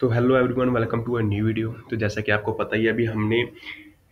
तो hello everyone, welcome to a new video. तो जैसा कि आपको पता ही है, अभी हमने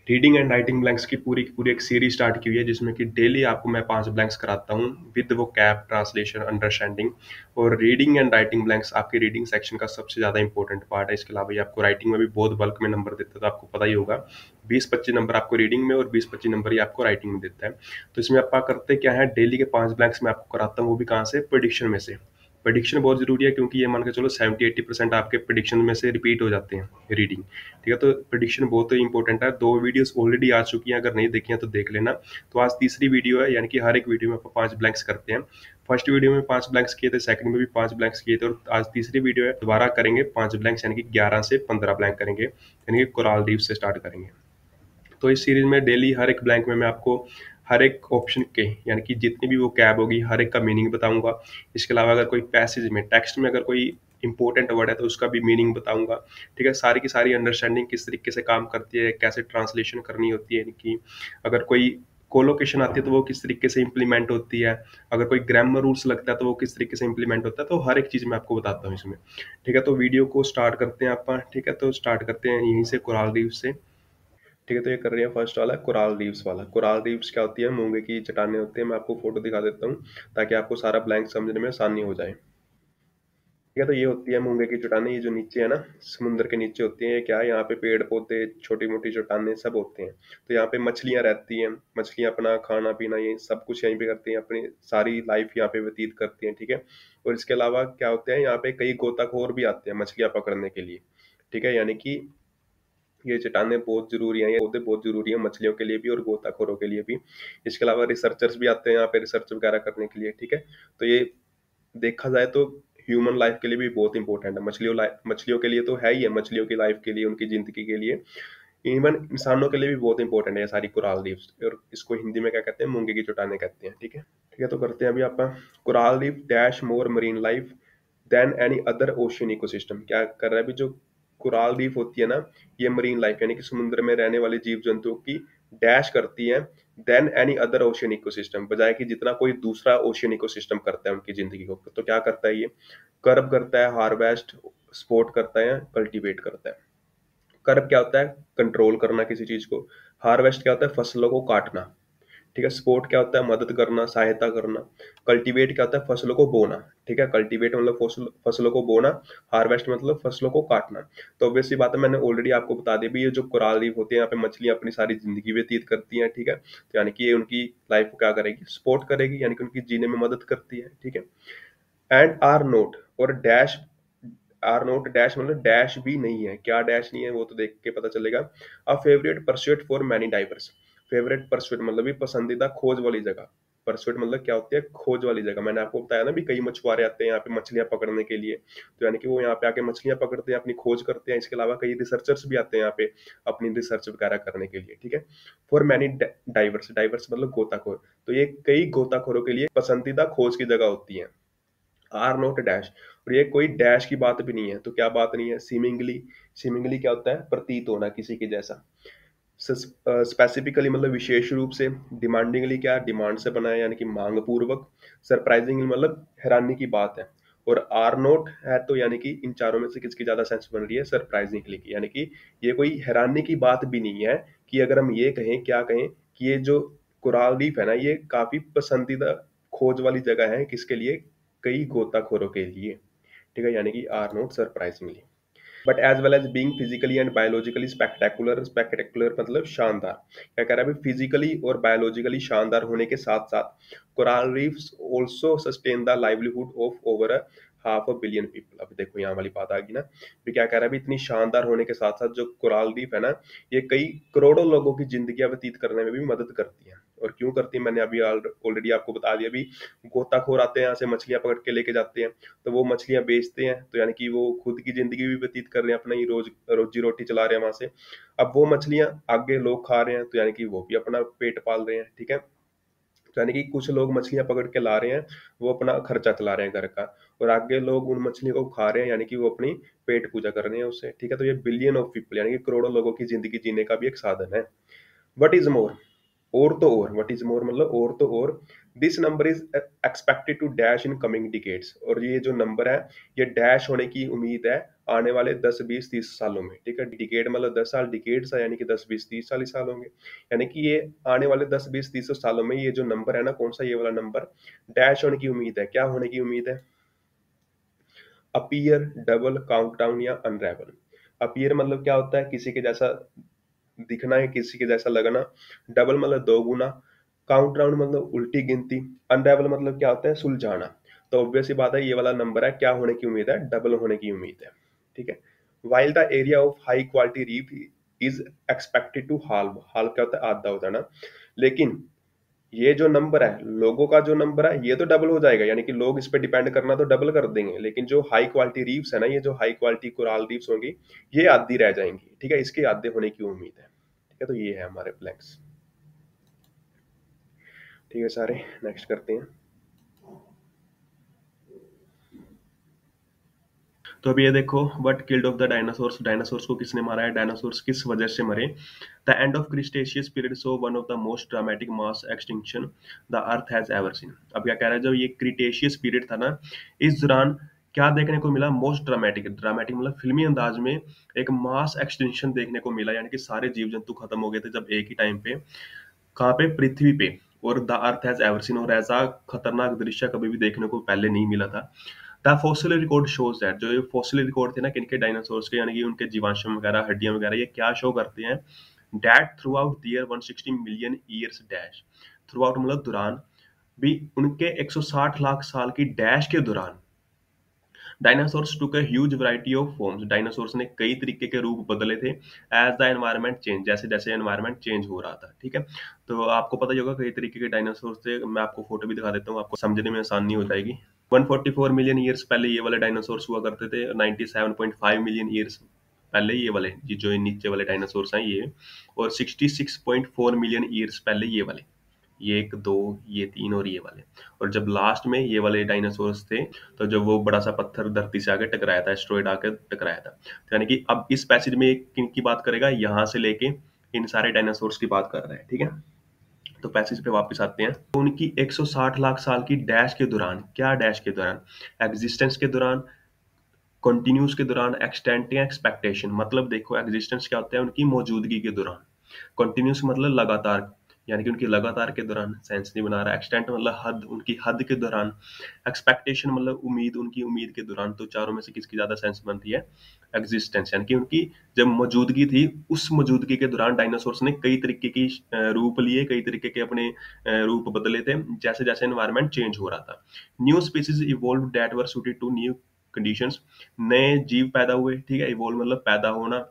रीडिंग एंड राइटिंग ब्लैंक्स की पूरी एक सीरीज स्टार्ट की हुई है, जिसमें कि डेली आपको मैं 5 ब्लैंक्स कराता हूँ विद वो कैप ट्रांसलेशन अंडरस्टैंडिंग। और रीडिंग एंड राइटिंग ब्लैंक्स आपके रीडिंग सेक्शन का सबसे ज़्यादा इंपॉर्टेंट पार्ट है। इसके अलावा ये आपको राइटिंग में भी बहुत बल्क में नंबर देता है, तो आपको पता ही होगा 20-25 नंबर आपको रीडिंग में और 20-25 नंबर ही आपको राइटिंग में देता है। तो इसमें आप करते क्या है, डेली के 5 ब्लैंक्स में आपको कराता हूँ, वो भी कहाँ से, प्रेडिक्शन में से। प्रेडिक्शन बहुत जरूरी है, क्योंकि ये मान के चलो 70-80% आपके प्रेडिक्शन में से रिपीट हो जाते हैं रीडिंग। ठीक है, तो प्रेडिक्शन बहुत ही इंपॉर्टेंट है। 2 वीडियोस ऑलरेडी आ चुकी हैं, अगर नहीं देखी हैं तो देख लेना। तो आज तीसरी वीडियो है, यानी कि हर एक वीडियो में आप 5 ब्लैंक्स करते हैं। फर्स्ट वीडियो में 5 ब्लैंक्स किए थे, सेकंड में भी 5 ब्लैंक्स किए थे, और आज तीसरी वीडियो है, दोबारा करेंगे 5 ब्लैंक्स, यानी कि 11 से 15 ब्लैंक करेंगे, यानी कि कोरल रीफ से स्टार्ट करेंगे। तो इस सीरीज में डेली हर एक ब्लैंक में मैं आपको हर एक ऑप्शन के, यानी कि जितनी भी वो कैब होगी, हर एक का मीनिंग बताऊंगा। इसके अलावा अगर कोई पैसेज में, टेक्स्ट में अगर कोई इंपॉर्टेंट वर्ड है तो उसका भी मीनिंग बताऊंगा। ठीक है, सारी की सारी अंडरस्टैंडिंग किस तरीके से काम करती है, कैसे ट्रांसलेशन करनी होती है, यानी कि अगर कोई कोलोकेशन आती है तो वो किस तरीके से इंप्लीमेंट होती है, अगर कोई ग्रामर रूल्स लगता है तो वो किस तरीके से इंप्लीमेंट होता है, तो हर एक चीज़ मैं आपको बताता हूँ इसमें। ठीक है, तो वीडियो को स्टार्ट करते हैं आप। ठीक है, तो स्टार्ट करते हैं यहीं से, कोरल रीफ से। ठीक है, तो ये कर रही है फर्स्ट वाला कोरल रीफ्स वाला। कोरल रीफ्स क्या होती है, मूंगे की चट्टानें होती है। मैं आपको फोटो दिखा देता हूँ ताकि आपको सारा ब्लैंक समझने में आसानी हो जाए। ठीक है, तो ये होती है मूंगे की चट्टानें। ये जो नीचे है ना, समुद्र के नीचे होती है। ये क्या है, यहाँ पे पेड़ पौधे, छोटी मोटी चट्टानें सब होते हैं। तो यहाँ पे मछलियाँ रहती हैं। मछलियाँ अपना खाना पीना ये सब कुछ यहीं पे करती हैं, अपनी सारी लाइफ यहाँ पे व्यतीत करती हैं। ठीक है, और इसके अलावा क्या होते हैं, यहाँ पे कई गोताखोर भी आते हैं मछलियाँ पकड़ने के लिए। ठीक है, यानी कि ये चट्टानें बहुत जरूरी हैं, ये पौधे बहुत जरूरी हैं मछलियों के लिए भी और गोताखोरों के लिए भी। इसके अलावा रिसर्चर्स भी आते हैं यहाँ पे रिसर्च वगैरह करने के लिए। ठीक है, तो ये देखा जाए तो ह्यूमन लाइफ के लिए भी बहुत इंपॉर्टेंट है। मछलियों के लिए तो है ही है, मछलियों की लाइफ के लिए, उनकी जिंदगी के लिए। इवन इंसानों के लिए भी बहुत इंपॉर्टेंट है ये सारी कोरल रीफ्स। और इसको हिंदी में क्या कहते हैं, मूंगे की चट्टानें कहते हैं। ठीक है, तो करते हैं अभी आप। Coral reef dash more marine life than any other ocean ecosystem. क्या कर रहा है अभी, जो कोरल रीफ होती है ना, ये मरीन लाइफ यानी कि समुद्र में रहने वाले जीव जंतुओं की डैश करती है than any other ocean ecosystem, बजाय कि जितना कोई दूसरा ओशियन इकोसिस्टम करता है उनकी जिंदगी को। तो क्या करता है ये, कर्ब करता है, हार्वेस्ट, स्पोर्ट करता है, कल्टीवेट करता है। कर्ब क्या होता है, कंट्रोल करना किसी चीज को। हार्वेस्ट क्या होता है, फसलों को काटना। ठीक है, सपोर्ट क्या होता है, मदद करना, सहायता करना। कल्टीवेट क्या होता है, फसलों को बोना। ठीक है, कल्टीवेट मतलब फसलों को बोना। हार्वेस्ट मतलब फसलों को काटना। तो ऑब्वियसली बात है, मैंने ऑलरेडी आपको बता दी भी, ये जो कोरल रीफ होते हैं, यहाँ पे मछलियां अपनी सारी जिंदगी व्यतीत करती हैं। ठीक है, तो यानी कि ये उनकी लाइफ को क्या करेगी, सपोर्ट करेगी, यानी कि उनकी जीने में मदद करती है। ठीक है, एंड आर नोट, और डैश, आर नोट डैश मतलब डैश भी नहीं है। क्या डैश नहीं है वो तो देख के पता चलेगा। A favourite pursuit for many diverse. Favourite pursuit मतलब भी पसंदीदा खोज वाली जगह। परस्यूट मतलब क्या होती है, खोज वाली जगह। मैंने आपको बताया ना भी, कई मछुआरे आते हैं यहाँ पे मछलियां पकड़ने के लिए। तो यानी कि वो यहाँ पे आके मछलियां पकड़ते हैं, अपनी खोज करते हैं। इसके अलावा कई रिसर्चर्स भी आते हैं यहाँ पे अपनी रिसर्च वगैरह करने के लिए। ठीक है, फॉर मैनी डाइवर्स, डाइवर्स मतलब गोताखोर। तो ये कई गोताखोरों के लिए पसंदीदा खोज की जगह होती है। आर नॉट डैश, और ये कोई डैश की बात भी नहीं है। तो क्या बात नहीं है, सीमिंगली। सीमिंगली क्या होता है, प्रतीत होना किसी के जैसा। स्पेसिफिकली मतलब विशेष रूप से। डिमांडिंगली क्या, डिमांड से बना है, यानी कि मांग पूर्वक। सरप्राइजिंगली मतलब हैरानी की बात है। और आर नोट है तो यानी कि इन चारों में से किसकी ज्यादा सेंस बन रही है, सरप्राइजिंगली की। यानी कि ये कोई हैरानी की बात भी नहीं है, कि अगर हम ये कहें, क्या कहें, कि ये जो कोरल रीफ है ना, ये काफी पसंदीदा खोज वाली जगह है किसके लिए, कई गोताखोरों के लिए। ठीक है, यानी कि are not surprisingly. But as well as being physically and biologically spectacular. Spectacular मतलब शानदार। क्या कह रहा है, फिजिकली और बायोलॉजिकली शानदार होने के साथ साथ coral reefs also sustain the livelihood of over a half a billion people. अब देखो यहाँ वाली बात आ गई ना, भी क्या कह रहा है, भी इतनी शानदार होने के साथ साथ जो कोरल रीफ है ना, ये कई करोड़ों लोगों की जिंदगियां व्यतीत करने में भी मदद करती है। और क्यों करती है, मैंने अभी ऑलरेडी आपको बता दिया। भी गोताखोर आते हैं यहाँ से, मछलियां पकड़ के लेके जाते हैं, तो वो मछलियां बेचते हैं, तो यानी कि वो खुद की जिंदगी भी व्यतीत कर रहे हैं, अपना ही रोजी रोटी चला रहे हैं वहां से। अब वो मछलियां आगे लोग खा रहे हैं, तो यानी कि वो भी अपना पेट पाल रहे हैं। ठीक है, तो यानी कि कुछ लोग मछलियां पकड़ के ला रहे हैं, वो अपना खर्चा चला रहे हैं घर का, और आगे लोग उन मछलियों को खा रहे हैं, यानी कि वो अपनी पेट पूजा कर रहे हैं उससे। ठीक है, तो ये बिलियन ऑफ पीपल यानी कि करोड़ों लोगों की जिंदगी जीने का भी एक साधन है। वट इज मोर, और तो और, वट इज मोर मतलब और तो और, this number is expected to dash in coming decades, और ये जो नंबर है ये डैश होने की उम्मीद है आने वाले 10 20 30 सालों में। ठीक है, डिकेड मतलब 10 साल, डिकेड्स है यानी कि 10 20 30 40 साल होंगे, यानी कि ये आने वाले 10 20 30 सालों में ये जो नंबर है ना, कौन सा, ये वाला नंबर डैश होने की उम्मीद है। क्या होने की उम्मीद है? अपीयर, डबल, काउंटडाउन या अनरेवल। अपीयर मतलब क्या होता है? किसी के जैसा दिखना है, किसी के जैसा लगना। डबल मतलब दो गुना। काउंटडाउन मतलब उल्टी गिनती। अनरेवल मतलब क्या होता है? सुलझाना। तो ऑब्वियस सी बात है, ये वाला नंबर है, क्या होने की उम्मीद है? डबल होने की उम्मीद है। ठीक है। While the area of high quality reef is expected to halve, halve क्या होता है? आधा होता है ना। लेकिन ये जो नंबर है, लोगों का जो नंबर है, ये तो डबल हो जाएगा, यानी कि लोग इस पे डिपेंड करना तो डबल कर देंगे, लेकिन जो हाई क्वालिटी रीफ्स है ना, ये जो हाई क्वालिटी कोरल रीफ्स होंगी, ये आधी रह जाएंगी। ठीक है, इसके आधे होने की उम्मीद है। ठीक है, तो ये है हमारे ब्लैंक्स। ठीक है सारे, नेक्स्ट करते हैं। तो अब ये देखो, what killed of the dinosaurs, dinosaurs को किसने मारा है, डायनासोर्स किस वजह से मरे। The end of क्रिस्टेशियस period so one of the most dramatic mass extinction the earth has ever seen. अब क्या कह रहा है, जब ये क्रिटेशियस पीरियड था ना, इस दौरान क्या देखने को मिला? मोस्ट ड्रामेटिक, ड्रामेटिक मतलब फिल्मी अंदाज में एक मास एक्सटिंक्शन देखने को मिला, यानी कि सारे जीव जंतु खत्म हो गए थे जब एक ही टाइम पे। कहाँ पे? पृथ्वी पे। और the earth has ever seen, और ऐसा खतरनाक दृश्य कभी भी देखने को पहले नहीं मिला था। The fossil record shows that, जो ये फॉसिल रिकॉर्ड थे ना किनके, डायनासोर्स के, यानी कि उनके जीवाश्म वगैरह, हड्डियां वगैरह, ये क्या शो करते हैं? That throughout their 160 million years dash, throughout मतलब दौरान, भी उनके 160 लाख साल की डैश के दौरान dinosaurs took a huge variety of forms, dinosaurs ने कई तरीके के रूप बदले थे एज द एनवायरनमेंट चेंज, जैसे जैसे एनवायरनमेंट चेंज हो रहा था। ठीक है, तो आपको पता ही होगा कई तरीके के डायनासोर्स थे, मैं आपको फोटो भी दिखा देता हूँ, आपको समझने में आसानी हो जाएगी। 144 मिलियन ईयर्स पहले ये वाले डायनासोर्स हुआ करते थे, 97.5 मिलियन ईयर्स पहले ये वाले, ये जो नीचे वाले डायनासोर्स हैं ये, और 66.4 मिलियन ईयर्स पहले ये वाले, ये एक दो, ये तीन और ये वाले। और जब लास्ट में ये वाले डायनासोर्स थे, तो जब वो बड़ा सा पत्थर धरती से आके टकराया था, एस्ट्रॉइड आके टकराया था, तो यानी कि अब इस पैसेज में किन की बात करेगा? यहाँ से लेके इन सारे डायनासोर्स की बात कर रहा है। ठीक है, तो पैसेज पे वापस आते हैं। तो उनकी 160 लाख साल की डैश के दौरान, क्या डैश के दौरान? एग्जिस्टेंस के दौरान, कंटिन्यूस के दौरान, एक्सटेंट या एक्सपेक्टेशन। मतलब देखो, एग्जिस्टेंस क्या होता है? उनकी मौजूदगी के दौरान। कंटिन्यूस मतलब लगातार, यानी कि उनकी लगातार के दौरान, सेंस नहीं बना रहा। एक्सटेंट मतलब हद, उनकी हद के दौरान। एक्सपेक्टेशन मतलब उम्मीद, उनकी उम्मीद के दौरान। तो चारों में से किसकी ज्यादा सेंस बनती है? एग्जिस्टेंस, यानी कि उनकी जब मौजूदगी थी, उस मौजूदगी के दौरान डायनासोर्स ने कई तरीके की रूप लिए, कई तरीके के अपने रूप बदले थे, जैसे जैसे एनवायरनमेंट चेंज हो रहा था। New species evolve that were suited to new conditions, नए जीव पैदा हुए। ठीक है, इवोल्व मतलब पैदा होना,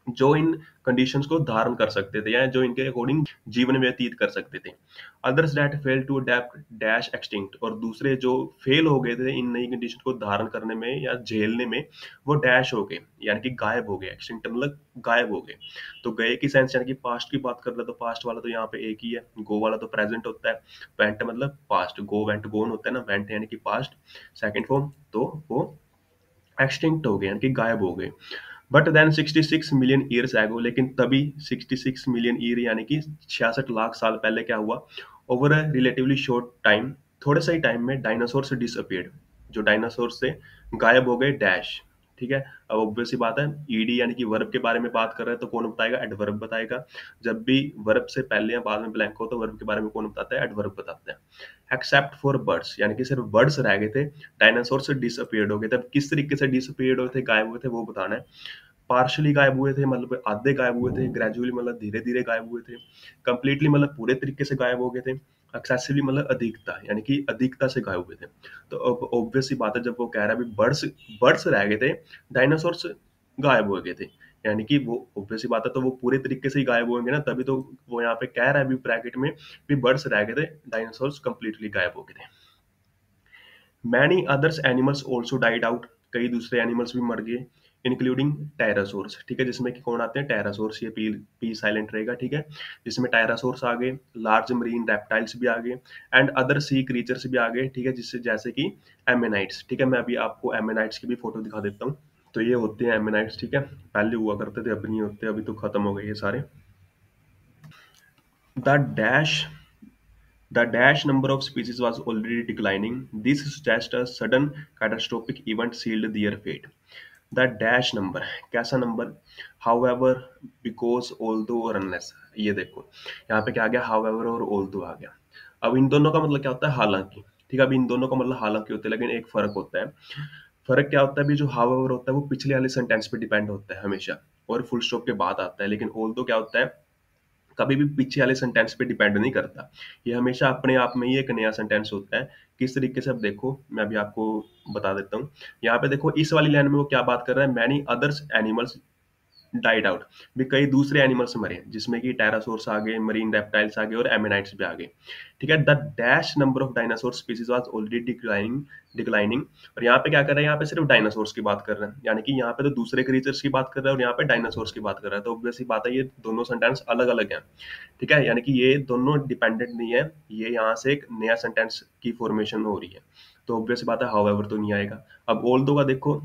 जो इन कंडीशंस को धारण कर सकते थे, या जो इनके अकॉर्डिंग जीवन व्यतीत कर सकते थे। Others that fail to adapt dash extinct, और दूसरे जो फेल हो गए थे इन नई कंडीशन को धारण करने में या झेलने में, वो डैश हो गए, यानी कि गायब हो गए। एक्सटिंक्ट मतलब गायब हो गए। तो गए की सेंस, यानी कि पास्ट की बात कर ले तो पास्ट वाला तो यहाँ पे एक ही है, गो वाला तो प्रेजेंट होता है, वेंट मतलब पास्ट, गो वेंट गोन होता है ना, वेंट यानी कि पास्ट सेकंड फॉर्म, तो वो एक्सटिंक्ट हो गए, यानी कि गायब हो गए। But then 66 million years ago, लेकिन तभी 66 मिलियन ईयर यानी कि 66 लाख साल पहले क्या हुआ? Over a relatively short time, थोड़े से ही टाइम में डायनासोर से डिसअपियर्ड, जो डायनासोर से गायब हो गए डैश। ठीक है, अब ऑब्वियस सी बात है, ईडी यानी कि वर्ब के बारे में बात कर रहे हैं तो कौन बताएगा? एडवर्ब बताएगा। जब भी वर्ब से पहले या बाद में ब्लैंक हो तो वर्ब के बारे में कौन बताता है? एडवर्ब बताते हैं। एक्सेप्ट फॉर बर्ड्स, यानी कि सिर्फ बर्ड्स रह गए थे, डायनासोर से डिसअपियर्ड हो गए थे। अब किस तरीके से डिसअपियर्ड हुए थे, गायब हुए थे, वो बताना है। पार्शली गायब हुए थे मतलब आधे गायब हुए थे, ग्रेजुअली मतलब धीरे धीरे गायब हुए थे, कंप्लीटली मतलब पूरे तरीके से गायब हो गए थे, एक्सेसिवली मतलब अधिकता, यानी कि अधिकता से गायब हुए थे। तो अब ऑब्वियस सी बात है, जब वो कह रहा है भी बर्ड्स बर्ड्स रह गए थे, डायनासोर्स गायब हो गए थे, यानी कि वो ऑब्वियस सी बात है, तो वो पूरे तरीके से ही गायब होंगे ना, तभी तो वो यहाँ पे कह रहा है भी ब्रैकेट में भी बर्ड्स रह गए थे, डायनासोर्स कंप्लीटली गायब हो गए थे। Many others animals also died out, कई दूसरे एनिमल्स भी मर गए, इंक्लूडिंग टायरासोर्स। ठीक है, जिसमें कि कौन आते हैं? टायरासोर्स, ये पी पी साइलेंट रहेगा। ठीक है, जिसमें टायरासोर्स आ गए, लार्ज मरीन रेप्टाइल्स भी आ गए, एंड अदर सी क्रीचर्स भी आ गए। ठीक है, जिससे जैसे कि एमेनाइट्स। ठीक है, मैं अभी आपको एमेनाइट्स की भी फोटो दिखा देता हूँ। तो ये होते हैं एमेनाइट्स। ठीक है, पहले हुआ करते थे, अब नहीं होते, अभी तो खत्म हो गए ये सारे। The dash the dash number of species was already declining. This suggests a sudden catastrophic event sealed their fate. The dash number, कैसा नंबर? however, because, although और unless. ये देखो यहाँ पे क्या आ गया, however और although आ गया। अब इन दोनों का मतलब क्या होता है, हालांकि। ठीक है, अब इन दोनों का मतलब हालांकि होता है, लेकिन एक फर्क होता है। फर्क क्या होता है, अभी जो however होता है वो पिछले वाले सेंटेंस पे डिपेंड होता है हमेशा, और फुल स्टॉप के बाद आता है। लेकिन although क्या होता है, कभी भी पीछे वाले सेंटेंस पे डिपेंड नहीं करता। ये हमेशा अपने आप में ही एक नया सेंटेंस होता है। किस तरीके से, अब देखो मैं अभी आपको बता देता हूँ। यहाँ पे देखो इस वाली लाइन में वो क्या बात कर रहा है, many others animals died out, भी कई दूसरे एनिमल्स मरे, जिसमें कि टेरासोर्स आ गए, मरीन रेप्टाइल्स आ गए और एमिनाइट्स भी आ गए। ठीक है, the dash number of dinosaur species was already declining declining. और यहाँ पे क्या कर रहे हैं, यहाँ पे सिर्फ डायनासोर्स की बात कर रहे हैं, यानी कि यहाँ पे तो दूसरे क्रीचर्स की बात कर रहे हैं और यहाँ पे डायनासोर्स की बात कर रहा है। तो ऑब्वियस सी बात है, ये दोनों सेंटेंस अलग अलग हैं। ठीक है, यानी कि ये दोनों डिपेंडेंट नहीं है, ये यहाँ से एक नया सेंटेंस की फॉर्मेशन हो रही है। तो ऑब्वियस बात है, हाउएवर तो नहीं आएगा। अब ऑल्दो का देखो,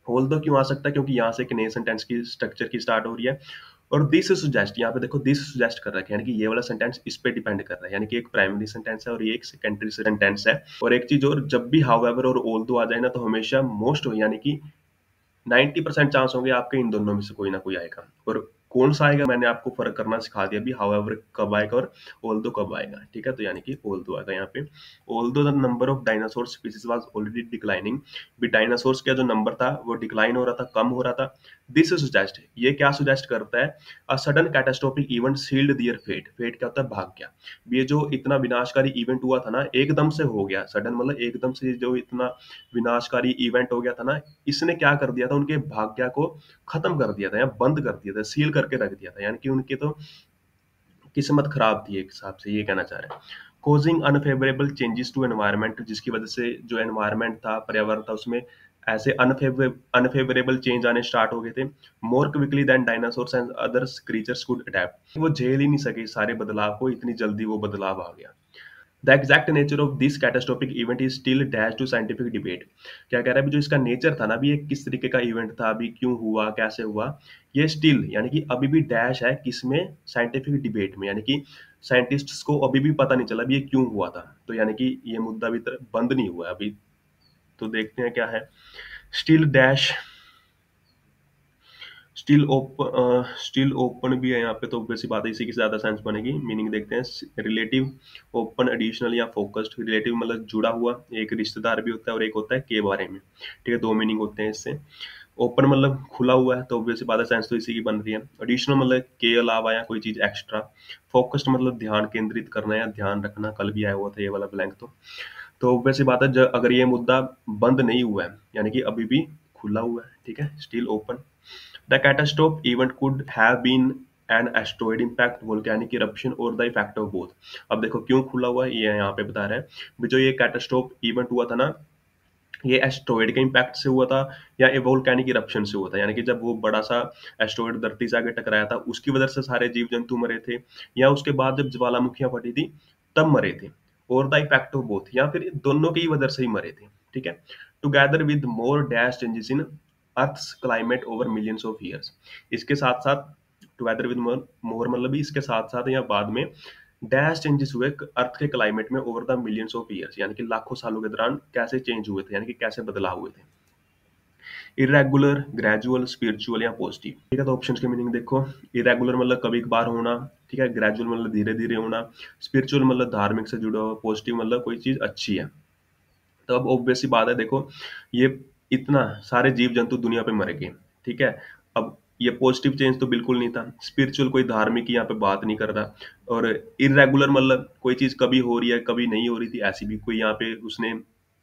ऑल्दो क्यों आ सकता है, क्योंकि यहाँ से एक नए सेंटेंस की स्ट्रक्चर की स्टार्ट हो रही है। और दिस सुजेस्ट, यहाँ पे देखो दिस सुजेस्ट कर रहा है, यानी कि ये वाला सेंटेंस इस पे डिपेंड कर रहा है, यानी कि एक प्राइमरी सेंटेंस है और ये एक सेकेंडरी सेंटेंस है। और एक चीज और, जब भी हाउएवर और ऑल्दो आ जाए ना, तो हमेशा मोस्ट हो, यानी कि 90% चांस होंगे आपके इन दोनों में से कोई ना कोई आएगा। और कौन सा आएगा मैंने आपको फर्क करना सिखा दिया अभी, हाउएवर कब आएगा और ऑल्दो कब आएगा। ठीक है, तो यानी कि ऑल्दो आएगा यहाँ पे। Although the number of dinosaur species was already declining, भी डायनासोर्स का जो नंबर था वो डिक्लाइन हो रहा था, कम हो रहा था। दिस सुजेस्ट, ये क्या सुजेस्ट करता है, a sudden catastrophic event sealed their fate. Fate क्या होता है, भाग्य। ये जो इतना विनाशकारी इवेंट हुआ था ना, एकदम से हो गया, सडन मतलब एकदम से जो इतना विनाशकारी इवेंट हो गया था ना, इसने क्या कर दिया था, उनके भाग्य को खत्म कर दिया था या बंद कर दिया था, सील करके रख दिया था, यानी कि उनकी तो किस्मत खराब थी एक हिसाब से, ये कहना चाह रहे हैं। Causing unfavourable changes to environment, जिसकी वजह से जो एनवायरनमेंट था, पर्यावरण था, उसमें ऐसे अनफेवरेबल चेंज आने स्टार्ट हो गए थे। More quickly than dinosaurs and others creatures could adapt, वो झेल ही नहीं सके सारे बदलाव को, इतनी जल्दी वो बदलाव आ गया। The exact nature of this catastrophic event is still dash to scientific debate. क्या कह रहा है, अभी जो इसका नेचर था ना, अभी ये किस तरीके का इवेंट था, अभी क्यों हुआ, कैसे हुआ, ये स्टिल यानी कि अभी भी डैश है किसमें, साइंटिफिक डिबेट में, यानी कि साइंटिस्ट्स को अभी भी पता नहीं चला अभी ये क्यों हुआ था। तो यानी कि ये मुद्दा अभी तक बंद नहीं हुआ है अभी। तो देखते हैं क्या है। स्टिल डैश, स्टिल ओपन भी है यहाँ पे, तो वैसी बात है, इसी की ज्यादा सेंस बनेगी। मीनिंग देखते हैं, रिलेटिव, ओपन, एडिशनल या फोकस्ड। रिलेटिव मतलब जुड़ा हुआ, एक रिश्तेदार भी होता है, और एक होता है के बारे में। ठीक है, दो मीनिंग होते हैं इससे। ओपन मतलब खुला हुआ है, तो ऑब्वियसली बात है, सेंस तो इसी की बन रही है। एडिशनल मतलब के अलावा या कोई चीज एक्स्ट्रा। फोकस्ड मतलब ध्यान केंद्रित करना या ध्यान रखना, कल भी आया हुआ था ये वाला ब्लैंक। तो ऑब्वियसली बात है, अगर ये मुद्दा बंद नहीं हुआ है, यानी कि अभी भी खुला हुआ है। ठीक है, still open. The catastrophe event could have been an asteroid impact, volcanic eruption or the effect of both. अब देखो क्यों खुला हुआ है, ये यहाँ पे बता रहे हैं भी, जो ये कैटास्ट्रोफ इवेंट हुआ था ना, ये एस्ट्रॉइड के इम्पैक्ट से हुआ था या वोल्केनिक इरप्शन से हुआ था, यानी कि जब वो बड़ा सा एस्ट्रॉइड धरती से आगे टकराया था, उसकी वजह से सारे जीव जंतु मरे थे, या उसके बाद जब ज्वालामुखियां फटी थी तब मरे थे, और द इफेक्ट ऑफ बोथ, या फिर दोनों की वजह से ही मरे थे। ठीक है, together with more dash changes in earth's climate over millions of years. इसके साथ साथ, टुगेदर विद मोर मतलब भी इसके साथ साथ या बाद में, डैश चेंजेस हुए अर्थ के क्लाइमेट में over the millions of years, यानी कि लाखों सालों के दौरान कैसे चेंज हुए थे, यानी कि कैसे बदलाव हुए थे। इरेगुलर, ग्रेजुअल, स्पिरिचुअल या पॉजिटिव। ठीक है, तो ऑप्शंस की मीनिंग देखो। इरेगुलर मतलब कभी कभार होना। ठीक है, ग्रेजुअल मतलब धीरे धीरे होना। स्पिरिचुअल मतलब धार्मिक से जुड़ा हुआ। पॉजिटिव मतलब कोई चीज अच्छी है। तो अब ऑब्वियस सी बात है, देखो ये इतना सारे जीव जंतु दुनिया पे मर गए। ठीक है, अब ये पॉजिटिव चेंज तो बिल्कुल नहीं था। स्पिरिचुअल कोई धार्मिक यहाँ पे बात नहीं कर रहा। और इरेगुलर मतलब कोई चीज कभी हो रही है कभी नहीं हो रही थी, ऐसी भी कोई यहाँ पे उसने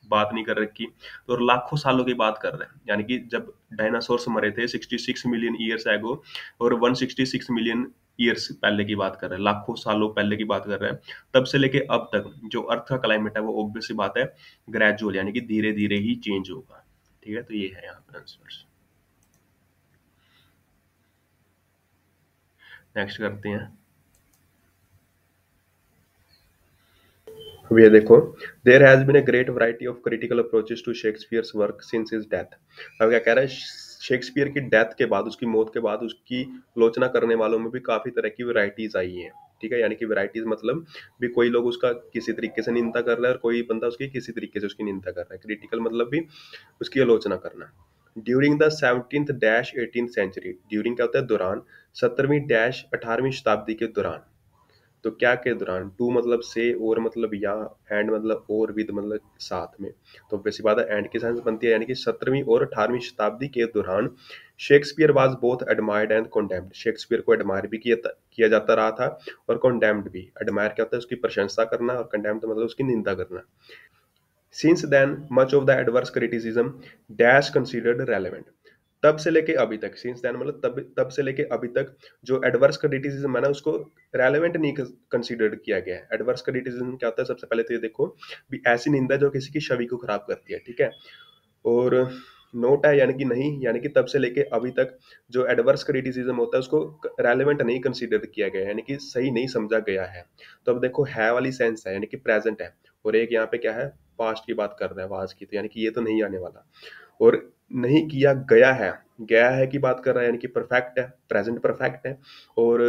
बात नहीं कर रखी। तो और लाखों सालों की बात कर रहे हैं, यानी कि जब डायनासोर्स मरे थे 66 मिलियन ईयर्स एगो, और 166 मिलियन ईयर्स पहले की बात कर रहे हैं, लाखों सालों पहले की बात कर रहे हैं। तब से लेके अब तक जो अर्थ का क्लाइमेट है वो ऑब्वियस सी बात है ग्रेजुअल, यानी कि धीरे धीरे ही चेंज होगा। ठीक है, तो ये है यहाँ पर आंसर। नेक्स्ट करते हैं। अब ये देखो, there has been a great variety of critical approaches to Shakespeare's work since his death. अब क्या कह रहा है, शेक्सपियर की डेथ के बाद, उसकी मौत के बाद, उसकी आलोचना करने वालों में भी काफी तरह की वैरायटीज आई हैं। ठीक है, यानी कि वैराइटीज मतलब भी कोई लोग उसका किसी तरीके से निंदा कर रहा है और कोई बंदा उसकी किसी तरीके से उसकी निंदा कर रहा है। क्रिटिकल मतलब भी उसकी आलोचना करना। During the 17th-18th century, during क्या होता है दौरान, 17वीं-18वीं शताब्दी के दौरान। तो क्या के दौरान, टू मतलब से, और मतलब या, एंड मतलब और, विद मतलब साथ में। तो वैसी बात है एंड की सेंस बनती है, यानी कि 17वीं और 18वीं शताब्दी के दौरान Shakespeare was both admired and condemned. Shakespeare को एडमायर भी किया जाता रहा था और कंडेम्ड भी। एडमायर क्या होता है उसकी प्रशंसा करना, और कंडेम्ड मतलब उसकी निंदा करना। Since then much of the adverse criticism dash considered relevant. तब से लेके अभी तक, सिंस देन मतलब तब तब से लेके अभी तक जो एडवर्स क्रिटिसिज्म है ना, उसको रेलेवेंट नहीं कंसीडर्ड किया गया है। एडवर्स क्रिटिसिज्म क्या होता है, सबसे पहले तो ये देखो भी ऐसी निंदा जो किसी की छवि को खराब करती है, ठीक है। और नोट है यानी कि नहीं, यानी कि तब से लेके अभी तक जो एडवर्स क्रिटिसिज्म होता है उसको रेलेवेंट नहीं कंसीडर किया गया है, यानी कि सही नहीं समझा गया है। तो अब देखो है वाली सेंस है यानी कि प्रेजेंट है, और एक यहाँ पे क्या है, पास्ट की बात कर रहा है, वाज की, तो यानी कि ये तो नहीं आने वाला। और नहीं किया गया है की बात कर रहा है, यानी कि परफेक्ट है, प्रेजेंट परफेक्ट है। और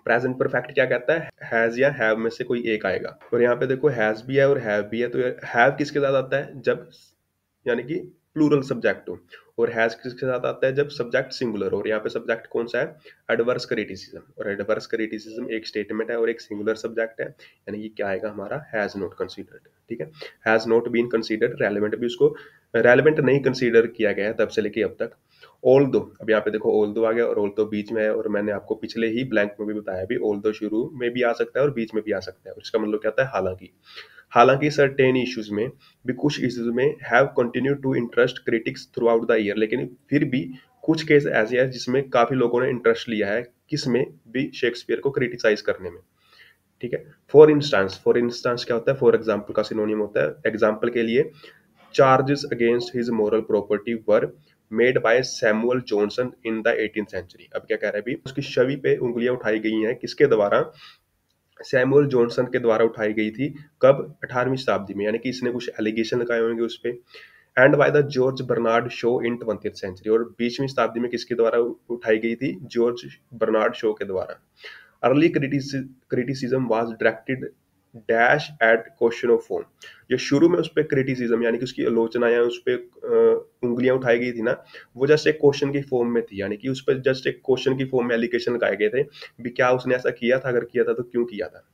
प्रेजेंट परफेक्ट क्या कहता है, हैज या हैव में से कोई एक आएगा। और यहाँ पे देखो हैज भी है और हैव भी है, तो हैव किसके साथ आता है, जब यानी कि प्लूरल सब्जेक्ट हो। और हैज किसके साथ आता है, जब सब्जेक्ट सिंगुलर हो। और यहाँ पे सब्जेक्ट कौन सा है, एडवर्स क्रिटिसिज्म। और एडवर्स क्रिटिसिज्म एक स्टेटमेंट है और एक सिंगुलर सब्जेक्ट है, यानी कि क्या आएगा हमारा, हैज नॉट कंसीडर्ड। ठीक है, has not been considered, relevant भी उसको रेलेवेंट नहीं कंसीडर किया गया है तब से लेके अब तक। ऑल दो, अब यहाँ पे देखो ऑल दो आ गया और ऑल दो बीच में है, और मैंने आपको पिछले ही ब्लैंक में भी बताया भी, ऑल दो शुरू में भी आ सकता है और बीच में भी आ सकता है। इसका मतलब क्या होता है, हालांकि। हालांकि सर्टेन इश्यूज में भी, कुछ इश्यूज में have continued to interest critics throughout the year, लेकिन फिर भी कुछ केस ऐसे हैं जिसमें काफी लोगों ने इंटरेस्ट लिया है, किसमें भी, शेक्सपियर को क्रिटिसाइज करने में। ठीक है, फॉर इंस्टांस क्या होता है, फॉर एग्जाम्पल का सिनोनिम होता है, एग्जाम्पल के लिए, charges against his moral property were made by Samuel Johnson in the 18th century. अब क्या कह रहे हैं भी, उसकी छवि पे उंगलियां उठाई गई हैं, किसके द्वारा, सैमुअल जॉनसन के द्वारा उठाई गई थी। कब, 18वीं शताब्दी में, यानी कि इसने कुछ एलिगेशन लगाए होंगे उस पे। And by the George Bernard Shaw in 20th century, और 20वीं शताब्दी में किसके द्वारा उठाई गई थी, जॉर्ज बर्नार्ड शो के द्वारा। Early criticism was directed dash at question of form. जो शुरू में उस पर क्रिटिसिज्म यानी कि उसकी आलोचना या उस पर उंगलियां उठाई गई थी ना, वो जस्ट एक क्वेश्चन की फॉर्म में थी, यानी कि उस पर जस्ट एक क्वेश्चन की फॉर्म में एलिगेशन लगाए गए थे भी क्या उसने ऐसा किया था, अगर किया था तो क्यों किया था।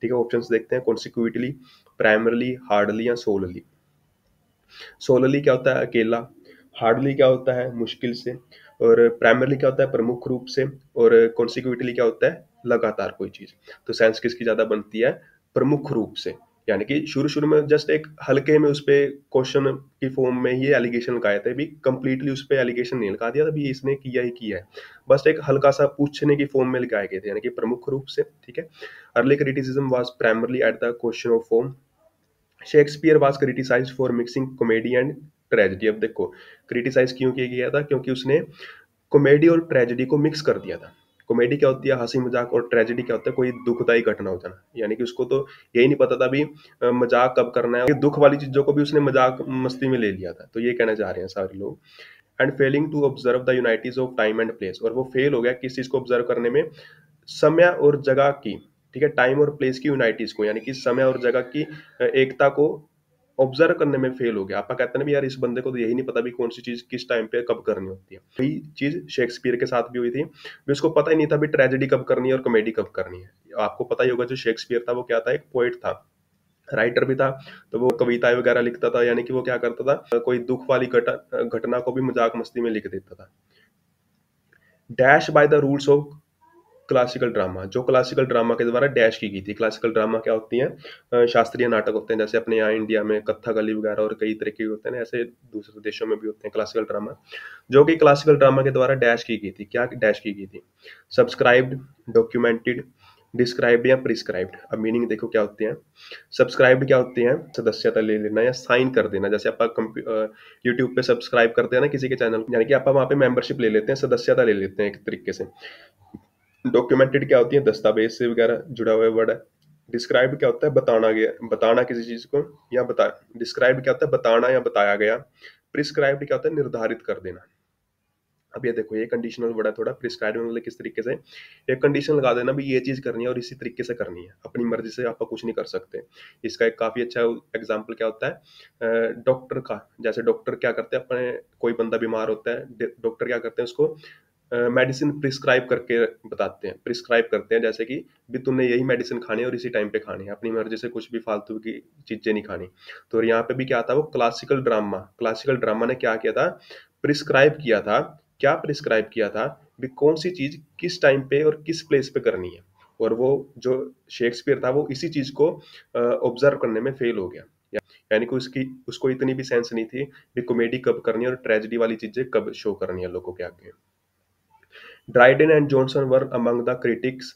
ठीक है, ऑप्शंस देखते हैं, कॉन्सिक्यूटिवली, प्राइमरली, हार्डली या सोलली। सोलली क्या होता है, अकेला। हार्डली क्या होता है, मुश्किल से। और प्राइमरली क्या होता है, प्रमुख रूप से। और कॉन्सिक्यूटिवली क्या होता है, लगातार कोई चीज। तो सेंस किसकी ज्यादा बनती है, प्रमुख रूप से। यानी कि शुरू शुरू में जस्ट एक हल्के में उस पे क्वेश्चन की फॉर्म में ही एलिगेशन लगाए थे, भी कंप्लीटली उस पे एलिगेशन नहीं लगा दिया था भी इसने किया ही किया है, बस एक हल्का सा पूछने की फॉर्म में लगाए गए थे, यानी कि प्रमुख रूप से। ठीक है, early criticism was primarily at the question of form. Shakespeare was criticised for mixing comedy and tragedy. अब देखो क्रिटिसाइज क्यों किया गया था, क्योंकि उसने कॉमेडी और ट्रेजेडी को मिक्स कर दिया था। कॉमेडी क्या होती है, हंसी मजाक, और ट्रेजेडी क्या होता है, कोई दुखदाई घटना हो जाना। यानी कि उसको तो यही नहीं पता था भी मजाक कब करना है, दुख वाली चीजों को भी उसने मजाक मस्ती में ले लिया था। तो ये कहना चाह रहे हैं सारे लोग। And failing to observe the unities of time and place, और वो फेल हो गया किस चीज को ऑब्जर्व करने में, समय और जगह की। ठीक है, टाइम और प्लेस की यूनाइटीज को, यानी कि समय और जगह की एकता को ऑब्जर्व करने में फेल हो गया। आपका कहते हैं ना भी यार इस बंदे को तो यही नहीं पता भी कौन सी चीज किस टाइम पे कब करनी होती है। वही चीज शेक्सपियर के साथ भी हुई थी, भी उसको पता ही नहीं था भी ट्रेजेडी कब करनी है और कॉमेडी कब करनी है। आपको पता ही होगा जो शेक्सपियर था वो क्या था, एक पोएट था, राइटर भी था। तो वो कविताएं वगैरह लिखता था, यानी कि वो क्या करता था, कोई दुख वाली घटना को भी मजाक मस्ती में लिख देता था। Dash by the rules of classical drama, जो क्लासिकल ड्रामा के द्वारा डैश की गई थी। क्लासिकल ड्रामा क्या होती है, शास्त्रीय नाटक होते हैं, जैसे अपने यहाँ इंडिया में कथकली वगैरह और कई तरह के होते हैं ना, ऐसे दूसरे देशों में भी होते हैं क्लासिकल ड्रामा। जो कि क्लासिकल ड्रामा के द्वारा डैश की गई थी, क्या डैश की गई थी, सब्सक्राइब्ड, डॉक्यूमेंटेड, डिस्क्राइब्ड या प्रिस्क्राइब्ड। अब मीनिंग देखो क्या होते हैं। सब्सक्राइब्ड क्या होते हैं, सदस्यता ले लेना या साइन कर देना, जैसे आप यूट्यूब पे सब्सक्राइब करते हैं ना किसी के चैनल, यानी कि आप वहाँ पे मेंबरशिप ले लेते हैं, सदस्यता ले लेते हैं एक तरीके से। डॉक्यूमेंटेड क्या होती है, दस्तावेज से वगैरह जुड़ा हुआ वर्ड है। डिस्क्राइब क्या होता है, बताना गया, बताना किसी चीज को या बता। डिस्क्राइब क्या होता है, बताना या बताया गया। प्रिस्क्राइब्ड क्या होता है, निर्धारित कर देना। अब ये देखो, ये कंडीशनल वर्ड है थोड़ा, प्रिस्क्राइब में मतलब किस तरीके से एक कंडीशन लगा देना भी ये चीज़ करनी है और इसी तरीके से करनी है, अपनी मर्जी से आप कुछ नहीं कर सकते। इसका एक काफ़ी अच्छा एग्जाम्पल क्या होता है, डॉक्टर का। जैसे डॉक्टर क्या करते हैं, अपने कोई बंदा बीमार होता है, डॉक्टर क्या करते हैं उसको मेडिसिन प्रिस्क्राइब करके बताते हैं, प्रिस्क्राइब करते हैं, जैसे कि भी तुमने यही मेडिसिन खानी है और इसी टाइम पे खानी है, अपनी मर्जी से कुछ भी फालतू की चीजें नहीं खानी। तो यहाँ पे भी क्या था, वो क्लासिकल ड्रामा ने क्या किया था, प्रिस्क्राइब किया था। क्या प्रिस्क्राइब किया था भी कौन सी चीज किस टाइम पे और किस प्लेस पे करनी है। और वो जो शेक्सपियर था वो इसी चीज को ऑब्जर्व करने में फेल हो गया। यानी कि उसकी उसको इतनी भी सेंस नहीं थी भी कॉमेडी कब करनी है और ट्रेजेडी वाली चीजें कब शो करनी है लोगों के आगे। Dryden and Johnson were among the critics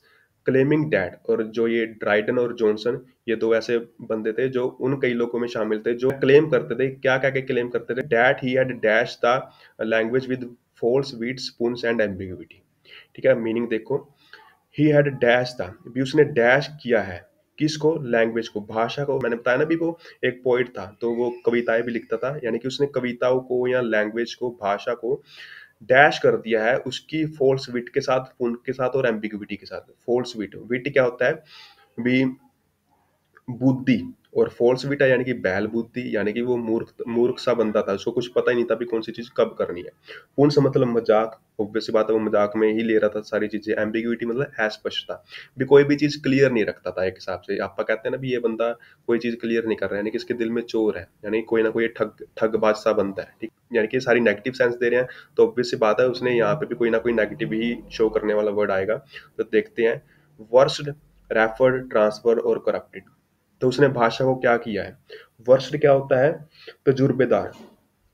claiming that, और जो ये ड्राइडन और जॉनसन, ये दो ऐसे बंदे थे जो उन कई लोगों में शामिल थे जो क्लेम करते थे, क्या क्या के क्लेम करते थे, that he had dash the language with false wit spoons and ambiguity. ठीक है, मीनिंग देखो, ही हैड डैश था भी उसने डैश किया है, किसको, लैंग्वेज को, भाषा को। मैंने बताया ना भी वो एक पोइट था तो वो कविताएं भी लिखता था, यानी कि उसने कविताओं को या लैंग्वेज को, भाषा को डैश कर दिया है उसकी फॉल्स विट के साथ, पूर्ण के साथ और एम्बिग्विटी के साथ। फॉल्स विट, विट क्या होता है भी, बुद्धि, और फॉल्स विट है यानी कि बैल बुद्धि, यानी कि वो मूर्ख मूर्ख सा बंदा था, उसको कुछ पता ही नहीं था भी कौन सी चीज कब करनी है। पूर्ण से मतलब मजाक, ऑब्वियस सी बात है वो मजाक में ही ले रहा था सारी चीजें। एम्बिग्विटी मतलब अस्पष्टता, भी कोई भी चीज क्लियर नहीं रखता था एक हिसाब से। आप कहते हैं ना भी ये बंदा कोई चीज क्लियर नहीं कर रहा है, यानी कि इसके दिल में चोर है, यानी कोई ना कोई ठगबाज सा बनता है, ठीक, यानी कि सारी नेगेटिव सेंस दे रहे हैं। तो ऑब्वियस सी बात है उसने यहाँ पे भी कोई ना कोई नेगेटिव ही शो करने वाला वर्ड आएगा। तो देखते हैं, वर्स्ट, रेफर्ड, ट्रांसफर और करप्टेड। तो उसने भाषा को क्या किया है, वर्स्ट क्या होता है, तजुर्बेदार,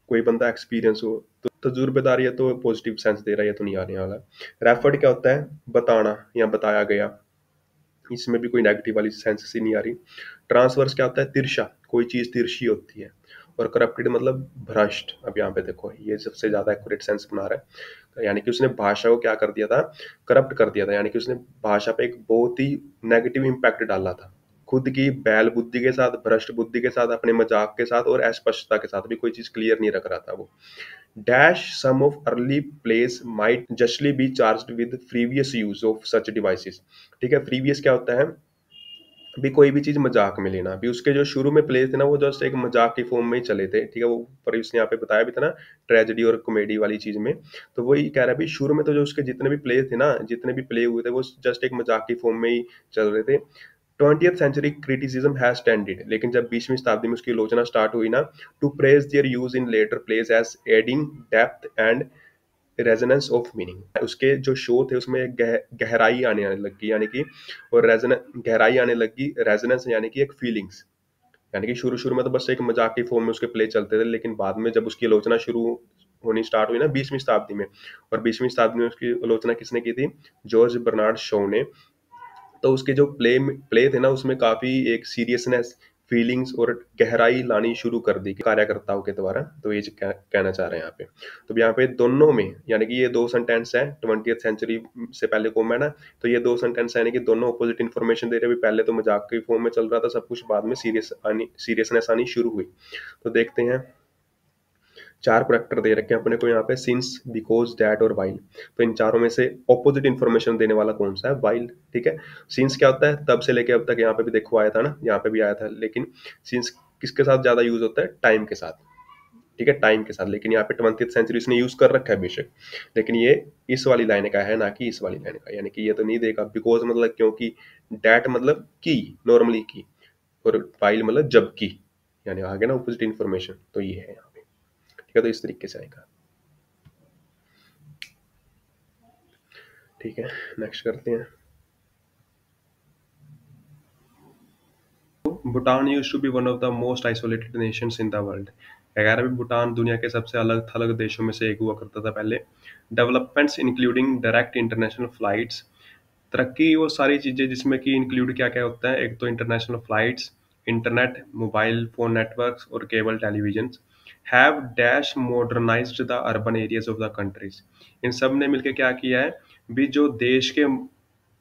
कोई बंदा एक्सपीरियंस हो, तो तजुर्बेदार, ये तो पॉजिटिव सेंस दे रहा है, ये तो नहीं आने वाला। रेफर्ड क्या होता है, बताना या बताया गया, इसमें भी कोई नेगेटिव वाली सेंस सी नहीं आ रही। ट्रांसवर्स क्या होता है, तिरछा, कोई चीज तिरछी होती है। और करप्टेड मतलब भ्रष्ट। अब यहाँ पे देखो ये सबसे ज्यादा एक्यूरेट सेंस बना रहा है, यानी कि उसने भाषा को क्या कर दिया था, करप्ट कर दिया था, यानी कि उसने भाषा पे एक बहुत ही नेगेटिव इम्पैक्ट डाला था, खुद की बैल बुद्धि के साथ, भ्रष्ट बुद्धि के साथ, अपने मजाक के साथ और अस्पष्टता के साथ भी कोई चीज क्लियर नहीं रख रहा था वो। Dash some of early plays might justly be charged with previous use of such devices. ठीक है, प्रीवियस क्या होता है भी, कोई भी चीज मजाक में लेना भी, उसके जो शुरू में प्ले थे ना वो जस्ट एक मजाक की फॉर्म में ही चले थे। ठीक है, वो पर उसने यहाँ पे बताया भी था ना ट्रेजेडी और कॉमेडी वाली चीज में। तो वही कह रहा है भी शुरू में तो जो उसके जितने भी प्ले थे ना, जितने भी प्ले हुए थे वो जस्ट एक मजाक की फॉर्म में ही चल रहे थे। 20th century criticism has tended, लेकिन जब 20वीं शताब्दी में उसकी आलोचना स्टार्ट हुई ना, to praise their use in later plays as adding depth and resonance of meaning. उसके जो शो थे उसमें गहराई आने लगी, यानी कि, और गहराई आने लगी, रेजोनेंस यानी कि एक फीलिंग्स। यानी कि शुरू शुरू में तो बस एक मजाक की फॉर्म में उसके प्ले चलते थे, लेकिन बाद में जब उसकी आलोचना शुरू होनी स्टार्ट हुई ना 20वीं शताब्दी में, और 20वीं शताब्दी में उसकी आलोचना किसने की थी, जॉर्ज बर्नार्ड शॉ ने। तो उसके जो प्ले थे ना उसमें काफी एक सीरियसनेस, फीलिंग्स और गहराई लानी शुरू कर दी कार्यकर्ताओं के द्वारा। तो ये जो कहना चाह रहे हैं यहाँ पे। तो यहाँ पे दोनों में, यानी कि ये दो सेंटेंस है, 20th सेंचुरी से पहले कौन है ना, तो ये दो सेंटेंस है, यानी कि दोनों ऑपोजिट इन्फॉर्मेशन दे रहे हैं। पहले तो मजाक के फॉर्म में चल रहा था सब कुछ, बाद में सीरियसनेस आनी शुरू हुई। तो देखते हैं, चार करेक्टर दे रखे हैं अपने को यहाँ पे, सिंस, बिकॉज, दैट और वाइल। तो इन चारों में से ऑपोजिट इन्फॉर्मेशन देने वाला कौन सा है, वाइल। ठीक है, सिंस क्या होता है, तब से लेके अब तक, यहाँ पे भी देखो आया था ना, यहाँ पे भी आया था, लेकिन सिंस किसके साथ ज्यादा यूज होता है, टाइम के साथ। ठीक है, टाइम के साथ, लेकिन यहाँ पे 20th सेंचुरी इसने यूज कर रखा है बेशक, लेकिन ये इस वाली लाइन का है ना कि इस वाली लाइन का। यानी कि ये तो नहीं देगा, बिकॉज मतलब क्योंकि, डैट मतलब की, नॉर्मली की, और वाइल मतलब जबकि, यानी आगे ना ऑपोजिट इन्फॉर्मेशन। तो ये है यहाँ पे। ठीक है, तो इस तरीके से आएगा। ठीक है, नेक्स्ट करते हैं। Bhutan used to be one of the most isolated nations in the world. अगर भी भूटान दुनिया के सबसे अलग थलग देशों में से एक हुआ करता था पहले। Developments including direct international flights, तरक्की वो सारी चीज़ें जिसमें कि इंक्लूड क्या क्या होता है, एक तो international flights, internet, mobile phone networks और cable television, have dash modernised the urban areas of the countries. इन सब ने मिलकर क्या किया है भी, जो देश के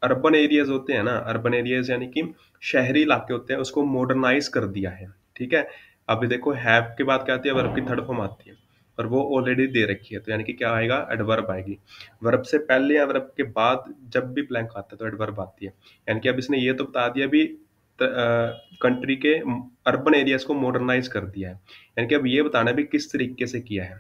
अर्बन एरियाज होते हैं ना, अर्बन एरियाज यानी कि शहरी इलाके होते हैं, उसको मॉडर्नाइज कर दिया है। ठीक है, अभी देखो हैव के बाद क्या आती है, वर्ब की थर्ड फॉर्म आती है, और वो ऑलरेडी दे रखी है, तो यानी कि क्या आएगा, एडवर्ब आएगी। वर्ब से पहले या वर्ब के बाद जब भी ब्लैंक आता है तो एडवर्ब आती है। यानी कि अब इसने ये तो बता दिया भी कंट्री के अर्बन एरियाज को मॉडर्नाइज कर दिया है, यानी कि अब ये बताना है भी किस तरीके से किया है।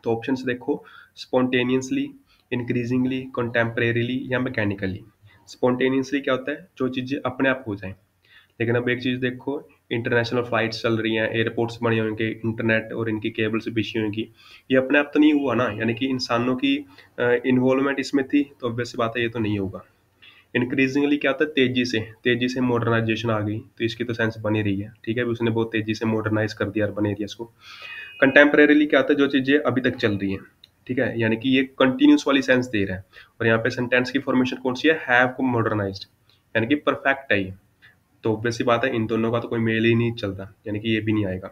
तो ऑप्शन देखो, स्पॉन्टेनियसली, इंक्रीजिंगली, कंटेम्परेरीली या मैकेनिकली। स्पॉन्टेनियसली क्या होता है, जो चीज़ें अपने आप हो जाएं। लेकिन अब एक चीज़ देखो, इंटरनेशनल फ्लाइट्स चल रही हैं, एयरपोर्ट्स बने होंगे, इंटरनेट और इनकी केबल्स बिछी होंगी, ये अपने आप तो नहीं हुआ ना, यानी कि इंसानों की इन्वॉल्वमेंट इसमें थी, तो ऑब्वियस सी बात है ये तो नहीं होगा। इंक्रीजिंगली क्या होता है, तेजी से मॉडर्नाइजेशन आ गई, तो इसकी तो सेंस बनी रही है, ठीक है, उसने बहुत तेजी से मॉडर्नाइज कर दिया अर्बन एरियाज को। कंटेम्परेरीली क्या होता है, जो चीज़ें अभी तक चल रही हैं, ठीक है, यानी कि ये कंटिन्यूस वाली सेंस दे रहा है। और यहाँ पे सेंटेंस की फॉर्मेशन कौन सी है, हैव को मॉडर्नाइज्ड, यानी कि परफेक्ट है ये। तो ऑब्वियस सी बात है इन दोनों का तो कोई मेल ही नहीं चलता, यानी कि ये भी नहीं आएगा।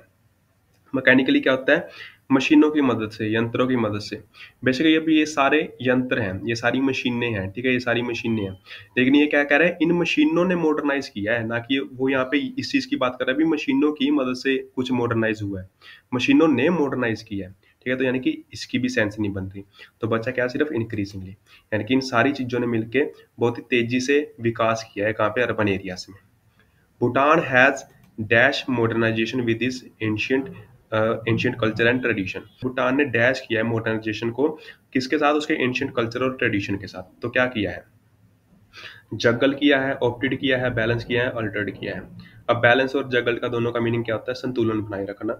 मैकेनिकली क्या होता है, मशीनों की मदद से, यंत्रों की मदद से। बेसिकली अभी ये सारे यंत्र हैं, ये सारी मशीनें हैं, ठीक है, ये सारी मशीनें हैं। लेकिन ये क्या कह रहा है, इन मशीनों ने मॉडर्नाइज किया है, ना कि वो यहाँ पे इस चीज की बात कर रहा है भी मशीनों की मदद से कुछ मॉडर्नाइज हुआ है, मशीनों ने मॉडर्नाइज किया है, ठीक है। तो यानी कि इसकी भी सेंस नहीं बन रही। तो बच्चा क्या, सिर्फ इंक्रीजिंगली, यानी कि इन सारी चीजों ने मिलकर बहुत ही तेजी से विकास किया है, कहाँ पे, अर्बन एरियाज में। Bhutan has dash modernization with its ancient culture and tradition। Bhutan ने डैश किया है मॉडर्नाइजेशन को, किसके साथ, उसके एंशियंट कल्चर और ट्रेडिशन के साथ। तो क्या किया है, जगल किया है, ऑप्टेड किया है, बैलेंस किया है, अल्टर्ड किया है। अब बैलेंस और जगल का दोनों का मीनिंग क्या होता है, संतुलन बनाए रखना।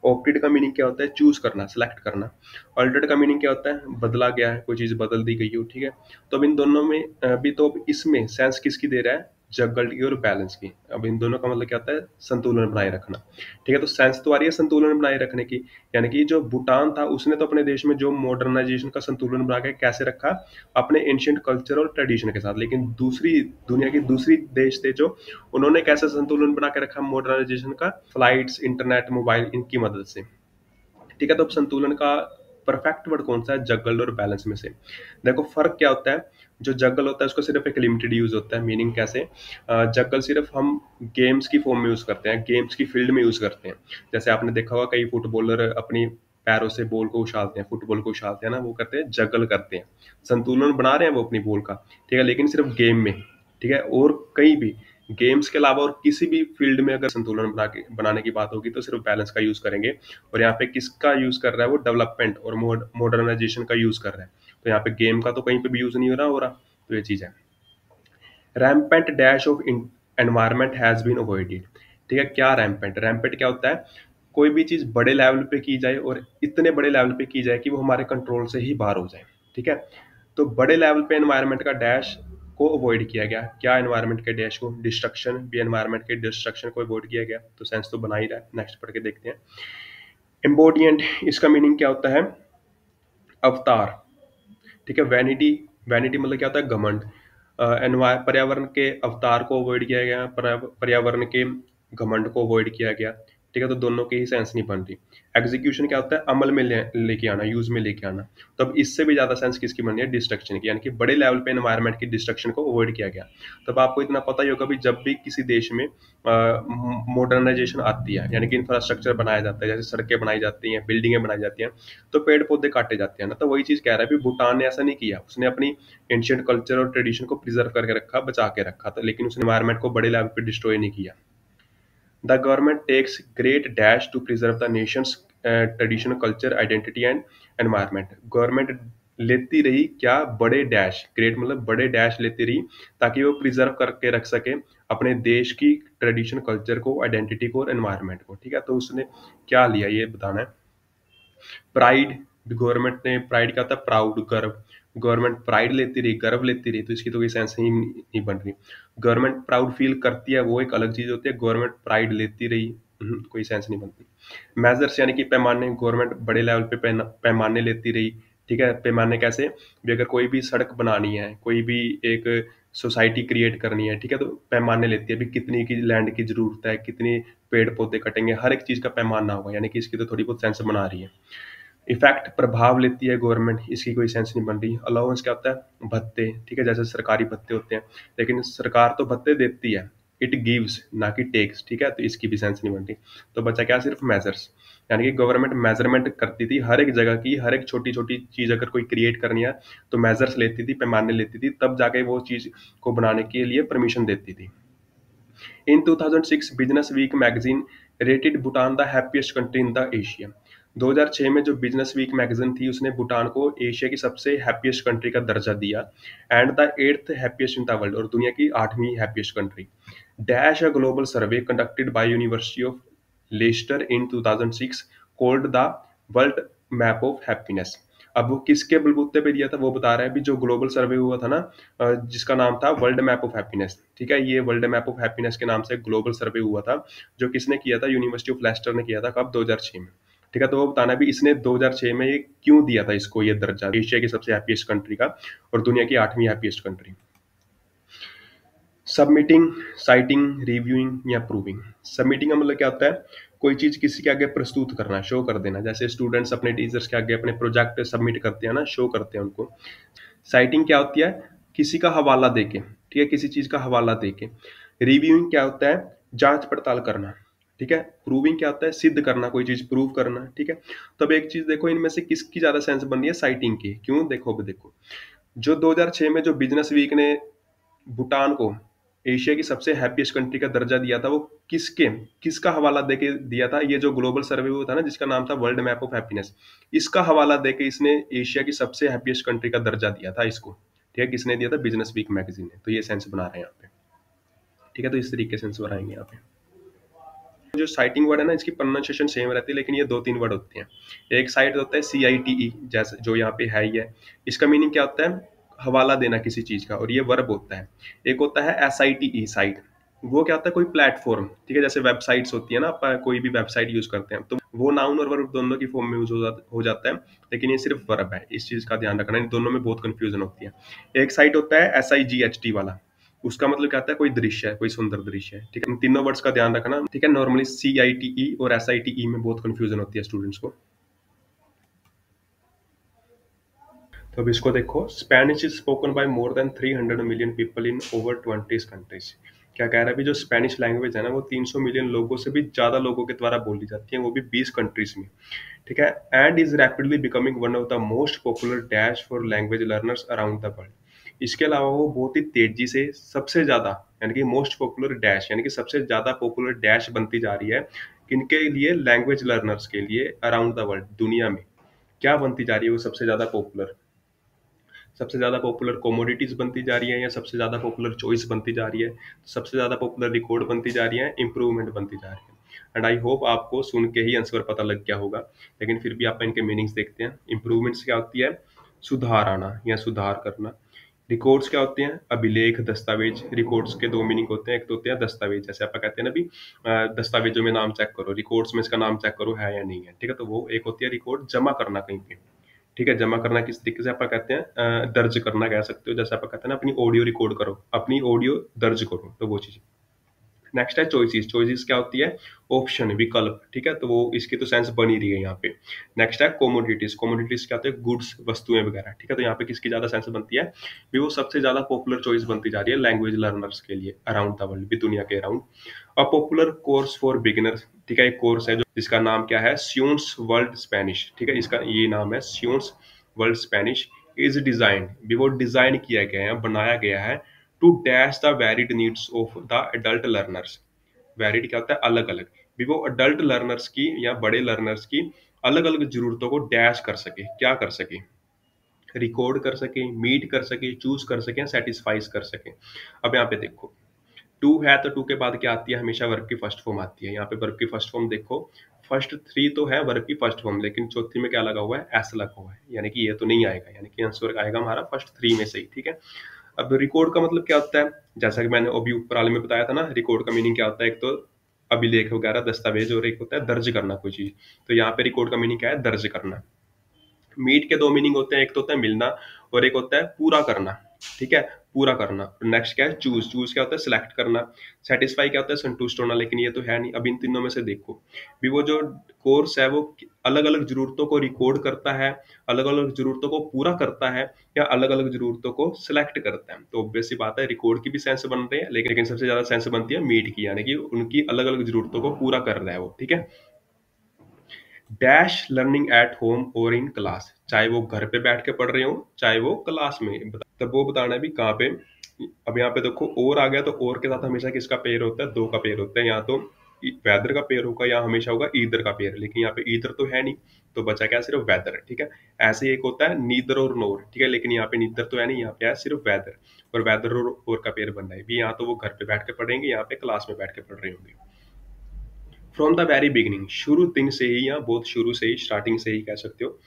ऑप्टेड का मीनिंग क्या होता है, चूज करना, सिलेक्ट करना। अल्टर्ड का मीनिंग क्या होता है, बदला गया है, कोई चीज बदल दी गई हो, ठीक है। तो अब इन दोनों में भी, तो अब इसमें सेंस किसकी दे रहा है, जगल की और बैलेंस की। अब इन दोनों का मतलब क्या होता है, संतुलन बनाए रखना, ठीक है। तो सेंस तो आ रही है संतुलन बनाए रखने की, यानी कि जो भूटान था उसने तो अपने देश में जो मॉडर्नाइजेशन का संतुलन बना के कैसे रखा, अपने एंशियंट कल्चर और ट्रेडिशन के साथ। लेकिन दूसरी दुनिया की दूसरी देश थे जो, उन्होंने कैसे संतुलन बना के रखा मॉडर्नाइजेशन का, फ्लाइट्स, इंटरनेट, मोबाइल, इनकी मदद से, ठीक है। तो अब संतुलन का परफेक्ट वर्ड कौन सा है, जगल और बैलेंस में से। देखो फर्क क्या होता है, जो जगल होता है उसको सिर्फ एक लिमिटेड यूज होता है, मीनिंग कैसे, जगल सिर्फ हम गेम्स की फॉर्म में यूज करते हैं, गेम्स की फील्ड में यूज करते हैं। जैसे आपने देखा होगा कई फुटबॉलर अपनी पैरों से बॉल को उछालते हैं, फुटबॉल को उछालते हैं ना, वो करते हैं, जगल करते हैं, संतुलन बना रहे हैं वो अपनी बॉल का, ठीक है, लेकिन सिर्फ गेम में, ठीक है। और कहीं भी गेम्स के अलावा और किसी भी फील्ड में अगर संतुलन बनाने की बात होगी तो सिर्फ बैलेंस का यूज करेंगे। और यहाँ पे किसका यूज कर रहा है, वो डेवलपमेंट और मॉडर्नाइजेशन का यूज कर रहा है। तो यहाँ पे गेम का तो कहीं पे भी यूज नहीं हो रहा, तो ये चीज है। Rampant dash of environment has been avoided, ठीक है। क्या रैम्पेंट, रैम्पेंट क्या होता है, कोई भी चीज बड़े लेवल पे की जाए और इतने बड़े लेवल पे की जाए कि वो हमारे कंट्रोल से ही बाहर हो जाए, ठीक है। तो बड़े लेवल पे एनवायरनमेंट का डैश को अवॉइड किया गया। क्या एनवायरनमेंट के डैश को, डिस्ट्रक्शन, भी एनवायरनमेंट के डिस्ट्रक्शन को अवॉइड किया गया, तो सेंस तो बना ही रहा है। नेक्स्ट पढ़ के देखते हैं। एम्बोडियंट, इसका मीनिंग क्या होता है, अवतार, ठीक है। वैनिटी, वैनिटी मतलब क्या होता है, घमंड। पर्यावरण के अवतार को अवॉइड किया गया, पर्यावरण के घमंड को अवॉइड किया गया, ठीक है। तो दोनों की ही सेंस नहीं बन रही। एग्जीक्यूशन क्या होता है, अमल में लेके आना, यूज में लेके आना। तो अब इससे भी ज्यादा सेंस किसकी बन रही है, डिस्ट्रक्शन की, यानी कि बड़े लेवल पे एनवायरनमेंट की डिस्ट्रक्शन को अवॉइड किया गया। तब आपको इतना पता ही होगा भी जब भी किसी देश में मॉडर्नाइजेशन आती है, यानी कि इंफ्रास्ट्रक्चर बनाया जाता है, जैसे सड़कें बनाई जाती हैं, बिल्डिंगें बनाई जाती हैं, तो पेड़ पौधे काटे जाते हैं ना। तो वही चीज कह रहा है भी भूटान ने ऐसा नहीं किया, उसने अपनी एंशियंट कल्चर और ट्रेडिशन को प्रिजर्व करके रखा, बचा के रखा था, लेकिन उसने एनवायरनमेंट को बड़े लेवल पे डिस्ट्रॉय नहीं किया। The government takes great dash to preserve the nation's traditional culture, identity and environment. Government लेती रही क्या, बड़े डैश, ग्रेट मतलब बड़े डैश लेती रही, ताकि वो प्रिजर्व करके रख सके अपने देश की ट्रेडिशन, कल्चर को, आइडेंटिटी को और एनवायरनमेंट को, ठीक है। तो उसने क्या लिया ये बताना है। प्राइड, गवर्नमेंट ने, प्राइड क्या होता है, प्राउड, गर्व। गवर्नमेंट प्राइड लेती रही, गर्व लेती रही, तो इसकी तो कोई सेंस ही नहीं बन रही। गवर्नमेंट प्राउड फील करती है, वो एक अलग चीज होती है, गवर्नमेंट प्राइड लेती रही, कोई सेंस नहीं बनती। मेजर्स यानी कि पैमाने, गवर्नमेंट बड़े लेवल पे पैमाने लेती रही, ठीक है। पैमाने कैसे भी, अगर कोई भी सड़क बनानी है, कोई भी एक सोसाइटी क्रिएट करनी है, ठीक है, तो पैमाने लेती है भी, कितनी की लैंड की जरूरत है, कितनी पेड़ पौधे कटेंगे, हर एक चीज का पैमाना होगा, यानी कि इसकी तो थोड़ी बहुत सेंस बना रही है। इफेक्ट, प्रभाव लेती है गवर्नमेंट, इसकी कोई सेंस नहीं बन रही। अलाउंस क्या होता है, भत्ते, ठीक है, जैसे सरकारी भत्ते होते हैं, लेकिन सरकार तो भत्ते देती है, इट गिव्स ना कि टेक्स, ठीक है, तो इसकी भी सेंस नहीं बनती। तो बचा क्या, सिर्फ मेजर्स, यानी कि गवर्नमेंट मेजरमेंट करती थी हर एक जगह की, हर एक छोटी छोटी चीज अगर कोई क्रिएट करनी है तो मेजर्स लेती थी, पैमाने लेती थी, तब जाके वो चीज को बनाने के लिए परमिशन देती थी। In 2006, Business Week magazine rated Bhutan the happiest country in the Asia. 2006 में जो बिजनेस वीक मैगजीन थी उसने भूटान को एशिया की सबसे हैप्पीएस्ट कंट्री का दर्जा दिया, and the eighth happiest in the world, और दुनिया की 8वीं happiest country. Dash a global survey conducted by university of Leicester in 2006 called the world map of happiness. अब वो किसके बलबूते पे दिया था वो बता रहा है, अभी जो ग्लोबल सर्वे हुआ था ना, जिसका नाम था वर्ल्ड मैप ऑफ हैप्पीनेस, ठीक है, ये वर्ल्ड मैप ऑफ हैप्पीनेस के नाम से ग्लोबल सर्वे हुआ था, जो किसने किया था, यूनिवर्सिटी ऑफ लेस्टर ने किया था, कब, 2006 में। ठीक है, तो वो बताना भी इसने 2006 में ये क्यों दिया था इसको ये दर्जा एशिया की सबसे हैप्पीएस्ट कंट्री का और दुनिया की 8वीं happiest country. Submitting, citing, reviewing या प्रूविंग। सबमिटिंग का मतलब क्या होता है, कोई चीज किसी के आगे प्रस्तुत करना, शो कर देना, जैसे स्टूडेंट्स अपने टीचर्स के आगे अपने प्रोजेक्ट सबमिट करते हैं ना, शो करते हैं उनको। साइटिंग क्या होती है, किसी का हवाला देके, ठीक है, किसी चीज का हवाला देके। रिव्यूइंग क्या होता है, जांच पड़ताल करना, ठीक है। प्रूविंग क्या होता है, सिद्ध करना, कोई चीज प्रूव करना, ठीक है। तो अब एक चीज देखो, इनमें से किसकी ज्यादा सेंस बन रही है, साइटिंग की, क्यों, देखो अब देखो, जो 2006 में जो बिजनेस वीक ने भूटान को एशिया की सबसे हैप्पीएस्ट कंट्री का दर्जा दिया था, वो किसका हवाला देके दिया था, ये जो ग्लोबल सर्वे हुआ था ना जिसका नाम था वर्ल्ड मैप ऑफ हैप्पीनेस, इसका हवाला देके इसने एशिया की सबसे हैप्पीएस्ट कंट्री का दर्जा दिया था इसको, ठीक है, किसने दिया था, बिजनेस वीक मैगजीन ने। तो ये सेंस बना रहे हैं यहाँ पे, ठीक है, तो इस तरीके से सेंस बनाएंगे यहाँ पे। जो साइटिंग वर्ड है ना, इसकी प्रोनाउंसिएशन सेम रहती है, लेकिन ये 2-3 वर्ड होते हैं। एक साइट होता है CITE, जैसे जो यहाँ पे है ही है, इसका मीनिंग क्या होता है, हवाला देना किसी चीज का, और ये वर्ब होता है। एक होता है SITE, साइट, वो क्या होता है, कोई प्लेटफॉर्म, ठीक है, जैसे वेबसाइट्स होती है ना, आप कोई भी वेबसाइट यूज करते हैं तो वो नाउन और वर्ब दोनों की फॉर्म में यूज हो जाता है, लेकिन ये सिर्फ वर्ब है, इस चीज का ध्यान रखना, इन दोनों में बहुत कंफ्यूजन होती है। एक साइट होता है SIGHT वाला, उसका मतलब क्या होता है, कोई दृश्य है, कोई सुंदर दृश्य है, ठीक है, इन तीनों वर्ड्स का ध्यान रखना, ठीक है। नॉर्मली CITE और SITE में बहुत कंफ्यूजन होती है स्टूडेंट्स को। तो अब इसको देखो, Spanish is spoken by more than 300 million people in over 20 countries. क्या कह रहा है, अभी जो स्पेनिश लैंग्वेज है ना, वो 300 मिलियन लोगों से भी ज्यादा लोगों के द्वारा बोली जाती है, वो भी 20 कंट्रीज में, ठीक है। And is rapidly becoming one of the most popular dash for language learners around the world. इसके अलावा वो बहुत ही तेजी से सबसे ज्यादा, यानी कि मोस्ट पॉपुलर डैश, यानी कि सबसे ज्यादा पॉपुलर डैश बनती जा रही है किनके लिए, लैंग्वेज लर्नर्स के लिए, अराउंड द वर्ल्ड, दुनिया में। क्या बनती जा रही है वो सबसे ज्यादा पॉपुलर, सबसे ज़्यादा पॉपुलर कमोडिटीज़ बनती जा रही है, या सबसे ज़्यादा पॉपुलर चॉइस बनती जा रही है, सबसे ज़्यादा पॉपुलर रिकॉर्ड बनती जा रही है, इंप्रूवमेंट बनती जा रही है। एंड आई होप आपको सुन के ही आंसर पता लग गया होगा, लेकिन फिर भी आप इनके मीनिंग्स देखते हैं। इंप्रूवमेंट्स क्या होती है, सुधार आना या सुधार करना। रिकॉर्ड्स क्या होते हैं, अभिलेख, दस्तावेज। रिकॉर्ड्स के दो मीनिंग होते हैं, एक तो होते हैं दस्तावेज, जैसे आप कहते हैं ना भी, दस्तावेजों में नाम चेक करो, रिकॉर्ड्स में इसका नाम चेक करो है या नहीं है, ठीक है, तो वो एक होती है रिकॉर्ड, जमा करना कहीं पे, ठीक है। जमा करना किस तरीके से आप कहते हैं, दर्ज करना कह सकते हो, जैसे आप कहते हैं ना अपनी ऑडियो रिकॉर्ड करो, अपनी ऑडियो दर्ज करो, तो वो चीज। नेक्स्ट है चॉइसेस। चॉइसेस क्या होती है, ऑप्शन, विकल्प, ठीक है, तो वो इसकी तो सेंस बन ही रही है यहाँ पे। नेक्स्ट है कमोडिटीज। कमोडिटीज क्या होते हैं, गुड्स, वस्तुएं वगैरह, ठीक है, तो यहाँ पे किसकी ज्यादा सेंस बनती है, भी वो सबसे ज्यादा पॉपुलर चॉइस बनती जा रही है लैंग्वेज लर्नर्स के लिए अराउंड द वर्ल्ड, भी दुनिया के around. A popular course for beginners, ठीक है, एक कोर्स है जो जिसका नाम क्या है, स्यून्स वर्ल्ड स्पेनिश, ठीक है, इसका ये नाम है स्यून्स वर्ल्ड स्पेनिश। इज डिजाइन, भी वो डिजाइन किया गया है, बनाया गया है, to dash the varied needs of the adult learners. Varied क्या होता है, अलग अलग, भी वो अडल्ट लर्नर्स की या बड़े लर्नर्स की अलग अलग जरूरतों को डैश कर सके, क्या कर सके, रिकॉर्ड कर सके, मीट कर सके, चूज कर सके, सेटिस्फाइज कर सके। अब यहाँ पे देखो, टू है तो टू के बाद क्या आती है, हमेशा वर्ब की फर्स्ट फॉर्म आती है। यहाँ पे वर्ब की फर्स्ट फॉर्म देखो, फर्स्ट थ्री तो है वर्ब की फर्स्ट फॉर्म, लेकिन चौथी में क्या लगा हुआ है, एस लगा हुआ है, यानी कि ये तो नहीं आएगा, यानी कि आंसर आएगा हमारा फर्स्ट थ्री में से ही, ठीक है। अब रिकॉर्ड का मतलब क्या होता है, जैसा कि मैंने अभी ऊपर वाले में बताया था ना, रिकॉर्ड का मीनिंग क्या होता है, एक तो अभिलेख वगैरह, दस्तावेज, और एक होता है दर्ज करना कोई चीज। तो यहाँ पे रिकॉर्ड का मीनिंग क्या है, दर्ज करना। मीट के दो मीनिंग होते हैं, एक तो होता है मिलना और एक होता है पूरा करना, ठीक है, पूरा करना। नेक्स्ट क्या है, चूज। चूज क्या होता है, सिलेक्ट करना। सेटिस्फाई क्या होता है, संतुष्ट होना, लेकिन ये तो है नहीं। अब इन तीनों में से देखो भी, वो जो कोर्स है वो अलग अलग जरूरतों को रिकॉर्ड करता है, अलग अलग जरूरतों को पूरा करता है, या अलग अलग जरूरतों को सिलेक्ट करता है। तो ऑब्वियस सी बात है, रिकॉर्ड की भी सेंस बन रही है, लेकिन सबसे ज्यादा सेंस बनती है मीट की, यानी कि उनकी अलग अलग जरूरतों को पूरा कर रहा है वो। ठीक है। डैश लर्निंग एट होम और इन क्लास, चाहे वो घर पे बैठ के पढ़ रहे हो चाहे वो क्लास में, तब वो बताना है भी कहाँ पे। अब यहाँ पे देखो और आ गया, तो और के साथ हमेशा किसका पेयर होता है, दो का पेयर होता है। यहाँ तो वेदर का पेयर होगा, या हमेशा होगा ईदर का पेयर, लेकिन यहाँ पे ईदर तो है नहीं, तो बचा क्या, सिर्फ वेदर। ठीक है। ऐसे ही एक होता है नीदर और नोर, ठीक है, लेकिन यहाँ पे नीदर तो है नहीं, यहाँ पे है सिर्फ वेदर। और वेदर और का पेयर बनना है भी, यहाँ तो वो घर पे बैठ के पढ़ेंगे, यहाँ पे क्लास में बैठ के पढ़ रहे होंगे। फ्रॉम द वेरी बिगिनिंग, शुरू दिन से ही, या बहुत शुरू से ही, स्टार्टिंग से ही कह सकते हो।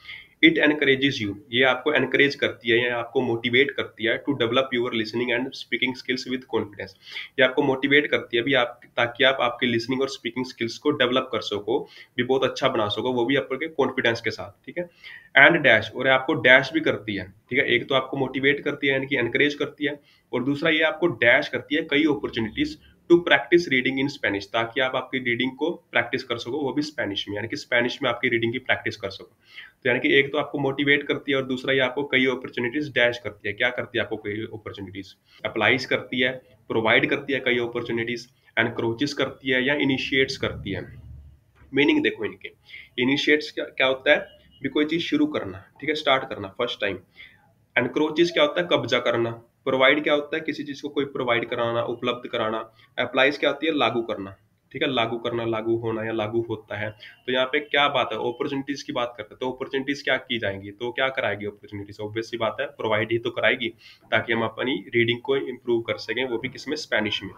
इट एनकरेजेस यू, ये आपको एनकरेज करती है या आपको मोटिवेट करती है to develop your listening and speaking skills with confidence. ये आपको मोटिवेट करती है भी, आप ताकि आप आपके लिसनिंग और स्पीकिंग स्किल्स को डेवलप कर सको, भी बहुत अच्छा बना सको, वो भी आपके कॉन्फिडेंस के साथ। ठीक है। एंड डैश, और आपको डैश भी करती है। ठीक है, एक तो आपको मोटिवेट करती है यानी कि एनकरेज करती है, और दूसरा ये आपको डैश करती है कई opportunities to practise reading in Spanish, ताकि आप आपकी रीडिंग को प्रैक्टिस कर सको, वो भी स्पेनिश में, यानी कि स्पेनिश में आपकी रीडिंग की प्रैक्टिस कर सको। तो यानी कि एक तो आपको मोटिवेट करती है, और दूसरा ये आपको कई अपॉर्चुनिटीज डैश करती है। क्या करती है आपको कई अपॉर्चुनिटीज, अप्लाइज करती है, प्रोवाइड करती है कई अपॉर्चुनिटीज, एनक्रोचेस करती है, या इनिशिएट्स करती है। मीनिंग देखो इनके, इनिशिएट्स क्या होता है भी, कोई चीज शुरू करना, ठीक है, स्टार्ट करना फर्स्ट टाइम। एनक्रोचेस क्या होता है, कब्जा करना। प्रोवाइड क्या होता है, किसी चीज को कोई प्रोवाइड कराना, उपलब्ध कराना। अप्लाइज क्या होती है, लागू करना। ठीक है, लागू करना, लागू होना, या लागू होता है। तो यहाँ पे क्या बात है, अपॉर्चुनिटीज की बात करते हैं, तो अपॉर्चुनिटीज क्या की जाएंगी, तो क्या कराएगी अपॉर्चुनिटीज, ऑब्वियस सी बात है प्रोवाइड ही तो कराएगी, ताकि हम अपनी रीडिंग को इम्प्रूव कर सकें, वो भी किसमें, स्पेनिश में।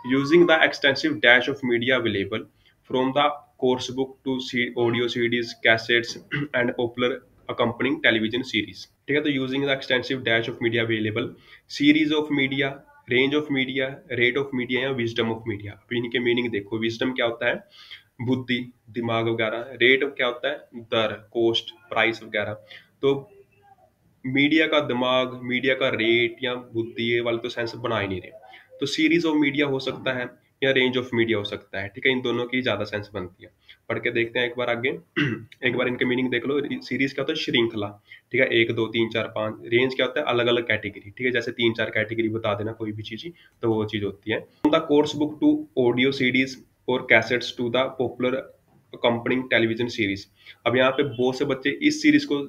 Using the extensive dash of media available from the course book to audio CDs, cassettes and popular accompanying television series. ठीक है, तो using the extensive dash of media available, series of media, range of media, rate of media, या wisdom of media. अब इनके meaning देखो, wisdom क्या होता है, बुद्धि, दिमाग वगैरह। रेट क्या होता है, दर, कॉस्ट, प्राइस वगैरह। तो मीडिया का दिमाग, मीडिया का रेट या बुद्धि, ये वाले तो सेंस बना ही नहीं रहे। तो सीरीज ऑफ मीडिया हो सकता है, या रेंज ऑफ मीडिया हो सकता है। ठीक है, इन दोनों की ज्यादा सेंस बनती है। पढ़ के देखते हैं एक बार आगे। एक बार इनके मीनिंग देख लो। सीरीज क्या होता है, श्रृंखला। ठीक है, एक दो तीन चार पांच। रेंज क्या होता है, अलग अलग कैटेगरी। ठीक है, जैसे तीन चार कैटेगरी बता देना कोई भी चीज, तो वो चीज होती है। The course book to audio CDs और cassettes to the popular company television series. अब यहाँ पे बहुत से बच्चे इस सीरीज को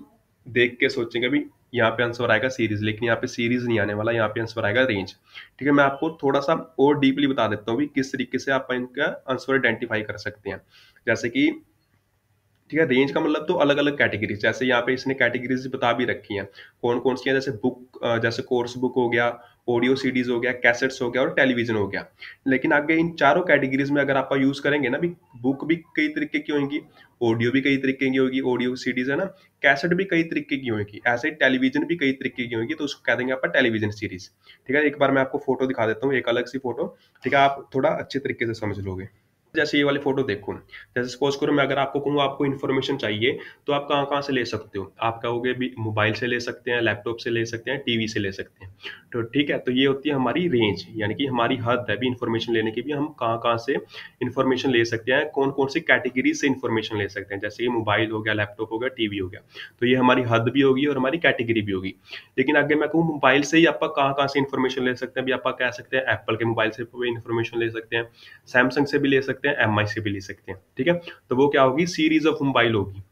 देख के सोचेंगे भी यहाँ पे आंसर आएगा सीरीज, लेकिन यहाँ पे सीरीज नहीं आने वाला, यहाँ पे आंसर आएगा रेंज। ठीक है, मैं आपको थोड़ा सा और डीपली बता देता हूँ भी किस तरीके से आप इनका आंसर आइडेंटिफाई कर सकते हैं। जैसे कि, ठीक है, रेंज का मतलब तो अलग अलग कैटेगरीज, जैसे यहाँ पे इसने कैटेगरीज बता भी रखी हैं कौन कौन सी हैं, जैसे बुक, जैसे कोर्स बुक हो गया, ऑडियो सीडीज हो गया, कैसेट्स हो गया, और टेलीविजन हो गया। लेकिन आगे इन चारों कैटेगरीज में अगर आप यूज करेंगे ना भी, बुक भी कई तरीके की होगी, ऑडियो भी कई तरीके की होगी, ऑडियो सीडीज है ना, कैसेट भी कई तरीके की होगी, ऐसे टेलीविजन भी कई तरीके की होगी, तो उसको कह देंगे आप टेलीविजन सीरीज। ठीक है, एक बार मैं आपको फोटो दिखा देता हूँ, एक अलग सी फोटो। ठीक है, आप थोड़ा अच्छे तरीके से समझ लोगे। जैसे ये वाली फोटो देखो, जैसे सपोज करो मैं अगर आपको कहूँ आपको इन्फॉर्मेशन चाहिए, तो आप कहाँ कहाँ से ले सकते हो, आप कहोगे भी मोबाइल से ले सकते हैं, लैपटॉप से ले सकते हैं, टीवी से ले सकते हैं। तो ठीक है, तो ये होती है हमारी रेंज, यानी कि हमारी हद है भी इन्फॉर्मेशन लेने की भी, हम कहाँ कहाँ से इन्फॉर्मेशन ले सकते हैं, कौन कौन सी कैटेगरी से इन्फॉर्मेशन ले सकते हैं। जैसे ये मोबाइल हो गया, लैपटॉप हो गया, टीवी हो गया, तो ये हमारी हद भी होगी और हमारी कैटेगरी भी होगी। लेकिन अगर मैं कहूँ मोबाइल से ही आप कहाँ कहाँ से इन्फॉर्मेशन ले सकते हैं, भी आप कह सकते हैं एप्पल के मोबाइल से इन्फॉर्मेशन ले सकते हैं, सैमसंग से भी ले सकते हैं, एमआई से भी ले सकते हैं। ठीक है, तो वो क्या होगी, सीरीज ऑफ मोबाइल होगी।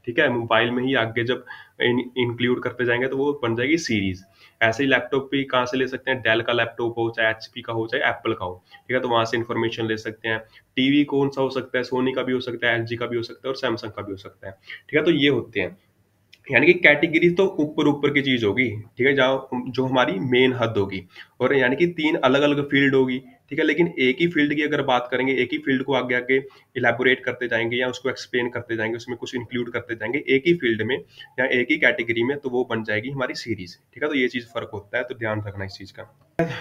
ठीक है, मोबाइल में ही आगे जब इंक्लूड करते जाएंगे तो वो बन जाएगी सीरीज। ऐसे ही लैपटॉप भी कहाँ से ले सकते हैं, डेल का लैपटॉप हो, चाहे एचपी का हो, चाहे एप्पल का हो। ठीक है, तो वहां से इन्फॉर्मेशन ले सकते हैं। टीवी कौन सा हो सकता है, सोनी का भी हो सकता है, एलजी का भी हो सकता है, और सैमसंग का भी हो सकता है। ठीक है, तो ये होते हैं, यानी कि कैटेगरी तो ऊपर ऊपर की चीज होगी। ठीक है, जहाँ जो हमारी मेन हद होगी, और यानी कि तीन अलग अलग फील्ड होगी। ठीक है? लेकिन एक ही फ़ील्ड की अगर बात करेंगे, एक ही फ़ील्ड को आगे-आगे इलैबोरेट करते जाएँगे या उसको एक्सप्लेन करते जाएँगे, उसमें कुछ इंक्लूड करते जाएँगे एक ही फ़ील्ड में या एक ही कैटेगरी में, तो वो बन जाएगी हमारी सीरीज़, ठीक है? तो ये चीज़ फ़र्क होता है, तो ध्यान रखना इस चीज़ का।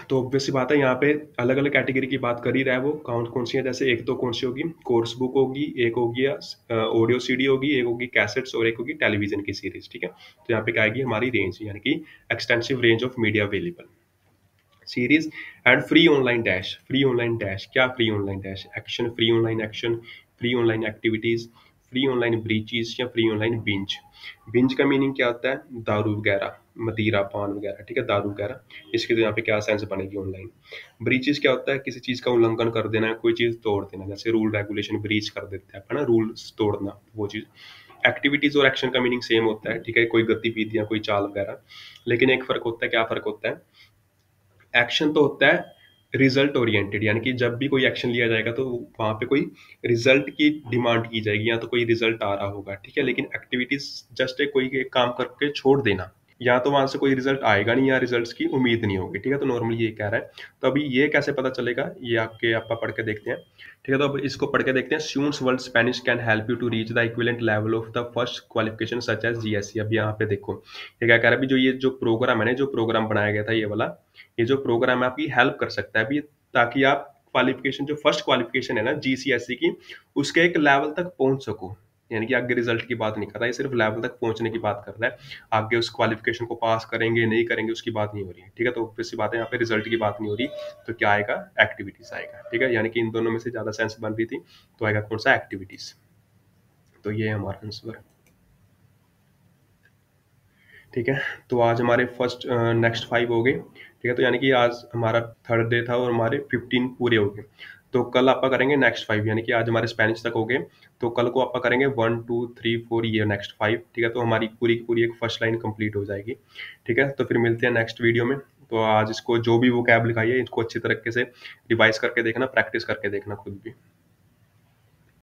तो ऑब्वियस सी बात है यहाँ पे अलग-अलग कैटेगरी की बात कर ही रहा है वो, कौन-कौन सी है, जैसे एक तो कौन-सी होगी, कोर्स बुक होगी, एक होगी ऑडियो सीडी होगी, एक होगी कैसेट्स और एक होगी टेलीविज़न की सीरीज़, ठीक है? तो यहाँ पे क्या आएगी हमारी रेंज, यानी कि extensive range of media available. Series and free online dash, क्या free online dash, action, action, free online activities, free online breaches या फ्री ऑनलाइन बिंज। बिंज का मीनिंग क्या होता है, दारू वगैरह, मदिरा पान वगैरह, ठीक है, दारू वगैरह, इसके तो यहाँ पे क्या सेंस बनेगी ऑनलाइन। ब्रीचेस क्या होता है, किसी चीज का उल्लंघन कर देना, कोई चीज तोड़ देना, जैसे रूल रेगुलेशन ब्रीच कर देते हैं, है ना, रूल्स तोड़ना, वो चीज। एक्टिविटीज और एक्शन का मीनिंग सेम होता है, ठीक है, कोई गतिविधियां, कोई चाल वगैरह, लेकिन एक फर्क होता है, क्या फर्क होता है, एक्शन तो होता है रिजल्ट ओरिएंटेड, यानी कि जब भी कोई एक्शन लिया जाएगा तो वहां पे कोई रिजल्ट की डिमांड की जाएगी या तो कोई रिजल्ट आ रहा होगा, ठीक है, लेकिन एक्टिविटीज जस्ट एक कोई एक काम करके छोड़ देना, या तो वहां से कोई रिजल्ट आएगा नहीं या रिजल्ट्स की उम्मीद नहीं होगी, ठीक है, तो नॉर्मली ये कह रहा है। तो अभी ये कैसे पता चलेगा, ये आपके आप पढ़ के देखते हैं, ठीक है, तो अब इसको पढ़ के देखते हैं। Suenos world Spanish can help you to reach the equivalent level of the first qualification such as GSC. अब यहाँ पे देखो ये क्या कह रहा है, अभी जो ये जो प्रोग्राम है ना, जो प्रोग्राम बनाया गया था ये वाला, ये जो प्रोग्राम है आपकी हेल्प कर सकता है अभी, ताकि आप क्वालिफिकेशन, जो फर्स्ट क्वालिफिकेशन है ना जीसीएससी की, उसके एक लेवल तक पहुंच सको, यानी कि आगे रिजल्ट की बात नहीं कर रहा है, ये सिर्फ लेवल तक पहुंचने की बात कर रहा है। आगे उस क्वालिफिकेशन को पास करेंगे नहीं करेंगे उसकी बात नहीं हो रही है, ठीक है, तो ऑब्वियस सी बात है यहाँ पे रिजल्ट की बात नहीं हो रही, तो क्या आएगा, एक्टिविटीज आएगा, ठीक है, यानी कि इन दोनों में से ज्यादा सेंस बन रही थी, तो आएगा कौन सा, एक्टिविटीज। तो ये है हमारा आंसर, ठीक है। तो आज हमारे फर्स्ट नेक्स्ट 5 हो गए, ठीक है, तो यानी कि आज हमारा थर्ड डे था और हमारे 15 पूरे हो गए। तो कल आपका करेंगे नेक्स्ट 5, यानी कि आज हमारे स्पेनिश तक हो गए, तो कल को आपका करेंगे 1 2 3 4 ये नेक्स्ट 5, ठीक है, तो हमारी पूरी की पूरी एक फर्स्ट लाइन कंप्लीट हो जाएगी, ठीक है। तो फिर मिलते हैं नेक्स्ट वीडियो में। तो आज इसको जो भी वो कैब लिखाई है इसको अच्छी तरीके से रिवाइज करके देखना, प्रैक्टिस करके देखना खुद भी।